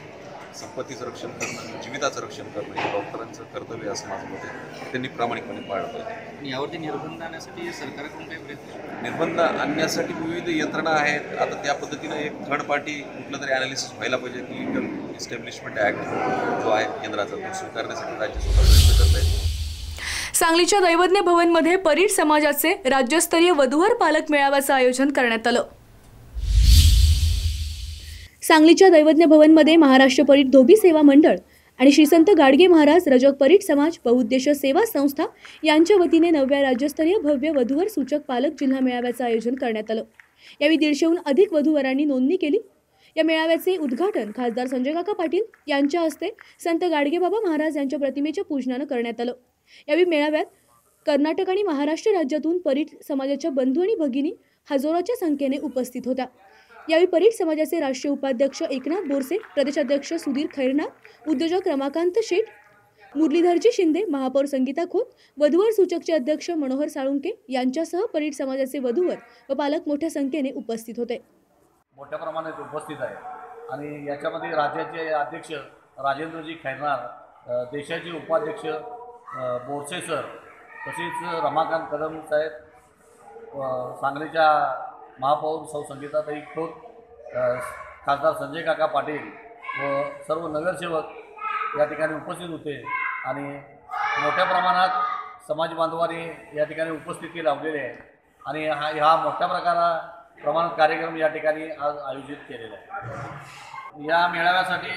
संपत्तीचं रक्षण करणं, जीविताचं रक्षण करणं हे डॉक्टरांचं कर्तव्य असं माझं मत आहे. त्यांनी प्रामाणिकपणे पाळलं पाहिजे. यावरती निर्बंध आणण्यासाठी सरकारकडून काही प्रयत्न निर्बंध आणण्यासाठी विविध यंत्रणा आहेत. आता त्या पद्धतीनं एक थर्ड पार्टी कुठलं तरी ॲनालिसिस व्हायला पाहिजे की लीगल इस्टॅब्लिशमेंट ॲक्ट जो आहे केंद्राचा तो स्वीकारण्यासाठी राज्य स्वतः प्रयत्न करत आहे. सांगलीच्या दैवज्ञ भवनमध्ये परीट समाजाचे राज्यस्तरीय वधूवर पालक मेळाव्याचं आयोजन करण्यात आलं. सांगलीच्या दैवज्ञ भवनमध्ये महाराष्ट्र परीट धोबी सेवा मंडळ आणि श्री संत गाडगे महाराज रजक परीट समाज बहुउद्देशीय सेवा संस्था यांच्या वतीने 9व्या राज्यस्तरीय भव्य वधूवर सूचक पालक जिल्हा मेळाव्याचं आयोजन करण्यात आलं. यावेळी 150हून अधिक वधूवरांनी नोंदणी केली. या मेळाव्याचे उद्घाटन खासदार संजय काका पाटील यांच्या हस्ते संत गाडगेबाबा महाराज यांच्या प्रतिमेच्या पूजनानं करण्यात आलं. यावेळी मेळाव्यात कर्नाटक आणि महाराष्ट्र राज्यातून परीट समाजाच्या बंधू आणि भगिनी हजारोच्या संख्येने उपस्थित होत्या। यावेळी परीट समाजाचे राष्ट्रीय उपाध्यक्ष एकनाथ बोरसे, प्रदेशाध्यक्ष सुधीर खैरनार, उद्योजक रमाकांत शेठ, मुरलीधरजी शिंदे, महापौर संगीता खोत, वधूवर सूचकचे अध्यक्ष मनोहर साळुंके यांच्यासह परीट समाजाचे वधूवर व पालक मोठ्या संख्येने उपस्थित होते। मोठ्या प्रमाणात उपस्थित आहे आणि याच्यामध्ये राज्याचे अध्यक्ष राजेंद्रजी खैरनार, देशाचे उपाध्यक्ष बोरसे सर, तसेच रमाकांत कदम साहेब, सांगलीच्या महापौर सौ संगीताताई खोत, खासदार संजय काका पाटील व सर्व नगरसेवक या ठिकाणी उपस्थित होते आणि मोठ्या प्रमाणात समाज बांधवांनी या ठिकाणी उपस्थिती लावलेली आहे आणि हा मोठ्या प्रमाणात कार्यक्रम या ठिकाणी आज आयोजित केलेला आहे। या मेळाव्यासाठी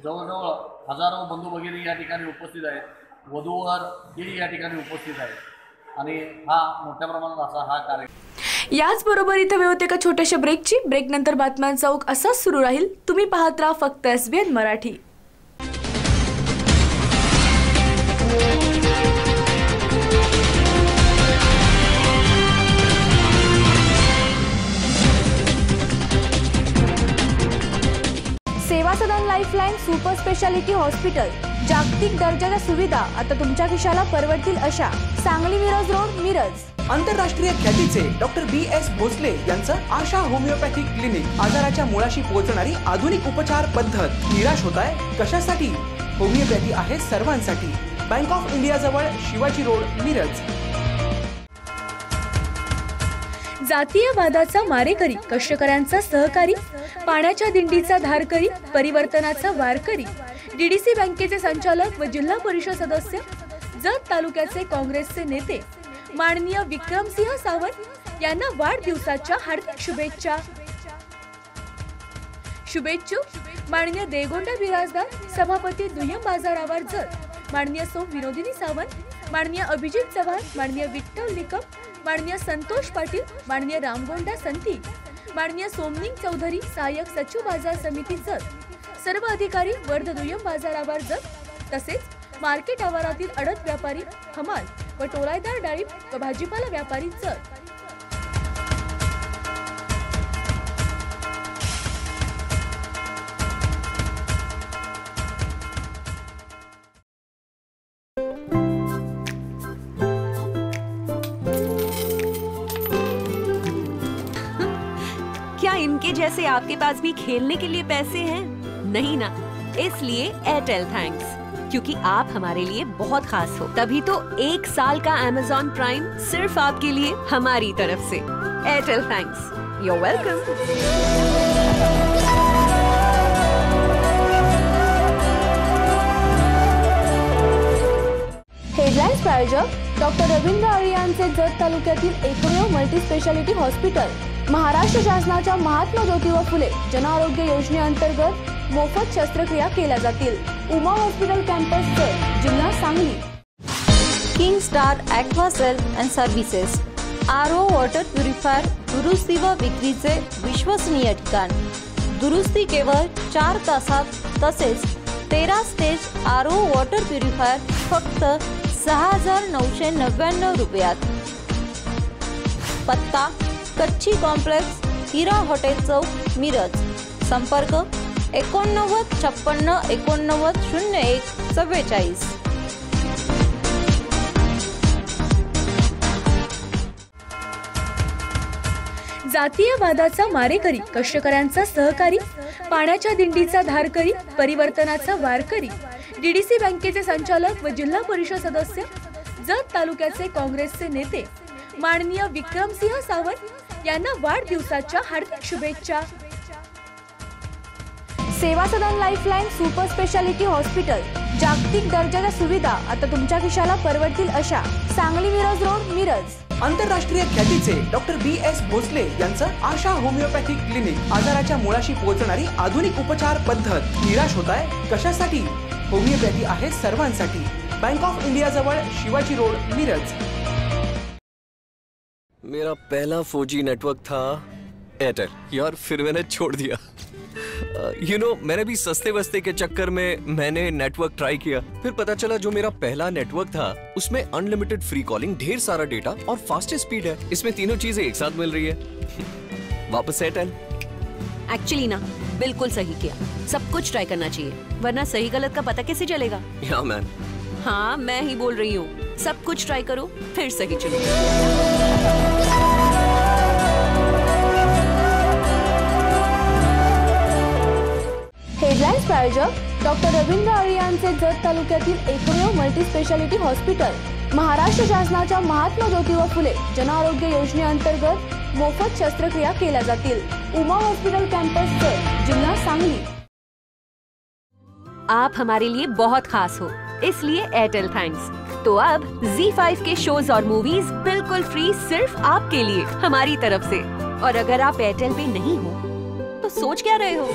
जवळजवळ हजारो बंधू भगिनी या ठिकाणी उपस्थित आहेत, वधूवर ही या ठिकाणी उपस्थित आहेत आणि हा मोठ्या प्रमाणात असा हा कार्यक्रम। याचबरोबर इथे वेळ होते का छोट्याशा ब्रेकची। ब्रेकनंतर बातम्यांचा ओघ असाच सुरू राहील। तुम्ही पाहत राहा फक्त SBN मराठी। सेवा सदन लाईफलाईन सुपर स्पेशालिटी हॉस्पिटल, जागतिक दर्जाच्या सुविधा आता तुमच्या खिशाला परवडतील अशा। सांगली मिरज रोड, मिरज। आंतरराष्ट्रीय ख्यातीचे डॉक्टर BS भोसले यांचं आशा होमिओपॅथिक क्लिनिक, आजाराच्या मुळाशी पोहोचणारी आधुनिक उपचार पद्धत। निराश होताय कशासाठी? होमिओपॅथी आहे सर्वांसाठी। बँक ऑफ इंडिया जवळ शिवाजी रोड, मिरज। जातीय वादाचा मारेकरी, कष्टकऱ्यांचा सहकारी, पाण्याच्या दिंडीचा धारकरी, परिवर्तनाचा वारकरी, DDC बँकेचे संचालक व जिल्हा परिषद सदस्य, जत तालुक्याचे काँग्रेसचे नेते माननीय विक्रमसिंह सावंत यांना वाढदिवसाच्या हार्दिक शुभेच्छा। शुभेच्छुक माननीय देगोंडा बिराजदार, सभापती दुय्यम बाजार आवार जत, माननीय सौ विनोदिनी सावंत, माननीय अभिजित चव्हाण, माननीय विठ्ठल निकम, माननीय संतोष पाटील, माननीय रामगोंडा संती, माननीय सोमनिंग चौधरी, सहाय्यक सचिव बाजार समिती जत, सर्व अधिकारी वर्ध दुय्यम बाजार आवार जत, तसेच मार्केट आवारातील अडत व्यापारी, हमाल व टोलायदार डाळिंब व भाजीपाला व्यापारी जत। क्या इनके जैसे आपके पास भी खेलने के लिए पैसे हैं? नहीं ना, इसलिए एयरटेल थैंक्स, क्योंकि आप हमारे लिए बहुत खास हो। तभी तो 1 साल का Amazon प्राइम सिर्फ आपके लिए हमारी तरफ से। Airtel thanks, you are welcome. Headlines प्रायोजक डॉक्टर रवींद्र अरियांचे जत तालुक्यातील एकमेव मल्टी स्पेशालिटी हॉस्पिटल। महाराष्ट्र शासनाच्या महात्मा ज्योतिबा फुले जनआरोग्य योजनेअंतर्गत मोफत शस्त्रक्रिया केल्या जातील। उमा हॉस्पिटल कॅम्पस जत, जिल्हा Sangli. King Star Aquacell and services, RO water purifier दुरुस्ती व विक्रीचे विश्वसनीय ठिकाण। दुरुस्ती केवळ 4 तासात, तसेच 13 स्टेज RO वॉटर प्युरिफायर फक्त 6,999 रुपयात। पत्ता कच्ची कॉम्प्लेक्स, हिरा हॉटेल चौक, मिरज। संपर्क 89 56 89 01 44। जातीय वादाचा मारेकरी, कष्टकऱ्यांचा सहकारी, पाण्याच्या दिंडीचा धारकरी, परिवर्तनाचा वारकरी, DDC बँकेचे संचालक व जिल्हा परिषद सदस्य, जत तालुक्याचे काँग्रेसचे नेते माननीय विक्रमसिंह सावंत यांना वाढदिवसाच्या हार्दिक शुभेच्छा। सेवा सदन लाईफलाईन सुपर स्पेशालिटी हॉस्पिटल, जागतिक दर्जाच्या सुविधा आता तुमच्या खिशाला परवडतील अशा। सांगली मिरज रोड, मिरज। आंतरराष्ट्रीय ख्यातीचे डॉक्टर BS भोसले यांचं आशा होमिओपॅथिक क्लिनिक, आजाराच्या मुळाशी पोहोचणारी आधुनिक उपचार पद्धत। निराश होताय कशासाठी? होमिओपॅथी आहे सर्वांसाठी। बँक ऑफ इंडिया जवळ शिवाजी रोड, मिरज। मेरा पहला 4G नेटवर्क था एयरटेल, यार फिर मैंने छोड़ दिया। मैंने भी सस्ते वस्ते के चक्कर में मैंने नेटवर्क ट्राई किया, फिर पता चला जो मेरा पहला नेटवर्क था उसमें अनलिमिटेड फ्री कॉलिंग, ढेर सारा डेटा और फास्टेस्ट स्पीड है। इसमें तीनों चीजें एक साथ मिल रही है। वापस एयरटेल। एक्चुअली ना बिल्कुल सही किया, सब कुछ ट्राई करना चाहिए, वरना सही गलत का पता कैसे चलेगा। या मैन। हाँ मैं ही बोल रही हूँ, सब कुछ ट्राई करो फिर सही चलो। हेडलाईन्स प्रायोजक डॉक्टर रवींद्र आरे यांचे जत तालुक्यातील एकमेव मल्टीस्पेशालिटी हॉस्पिटल, महाराष्ट्र शासनाच्या महात्मा ज्योतिबा फुले जनआरोग्य योजनेअंतर्गत मोफत शस्त्रक्रिया केल्या जातील। उमा हॉस्पिटल कैंपस जत, जिल्हा सांगली। आप हमारे लिए बहुत खास हो, इसलिए एयरटेल थैंक्स। तो अब ZEE5 के शोज और मूवीज बिल्कुल फ्री सिर्फ आपके लिए हमारी तरफ से। और अगर आप एयरटेल पे नहीं हो तो सोच क्या रहे हो?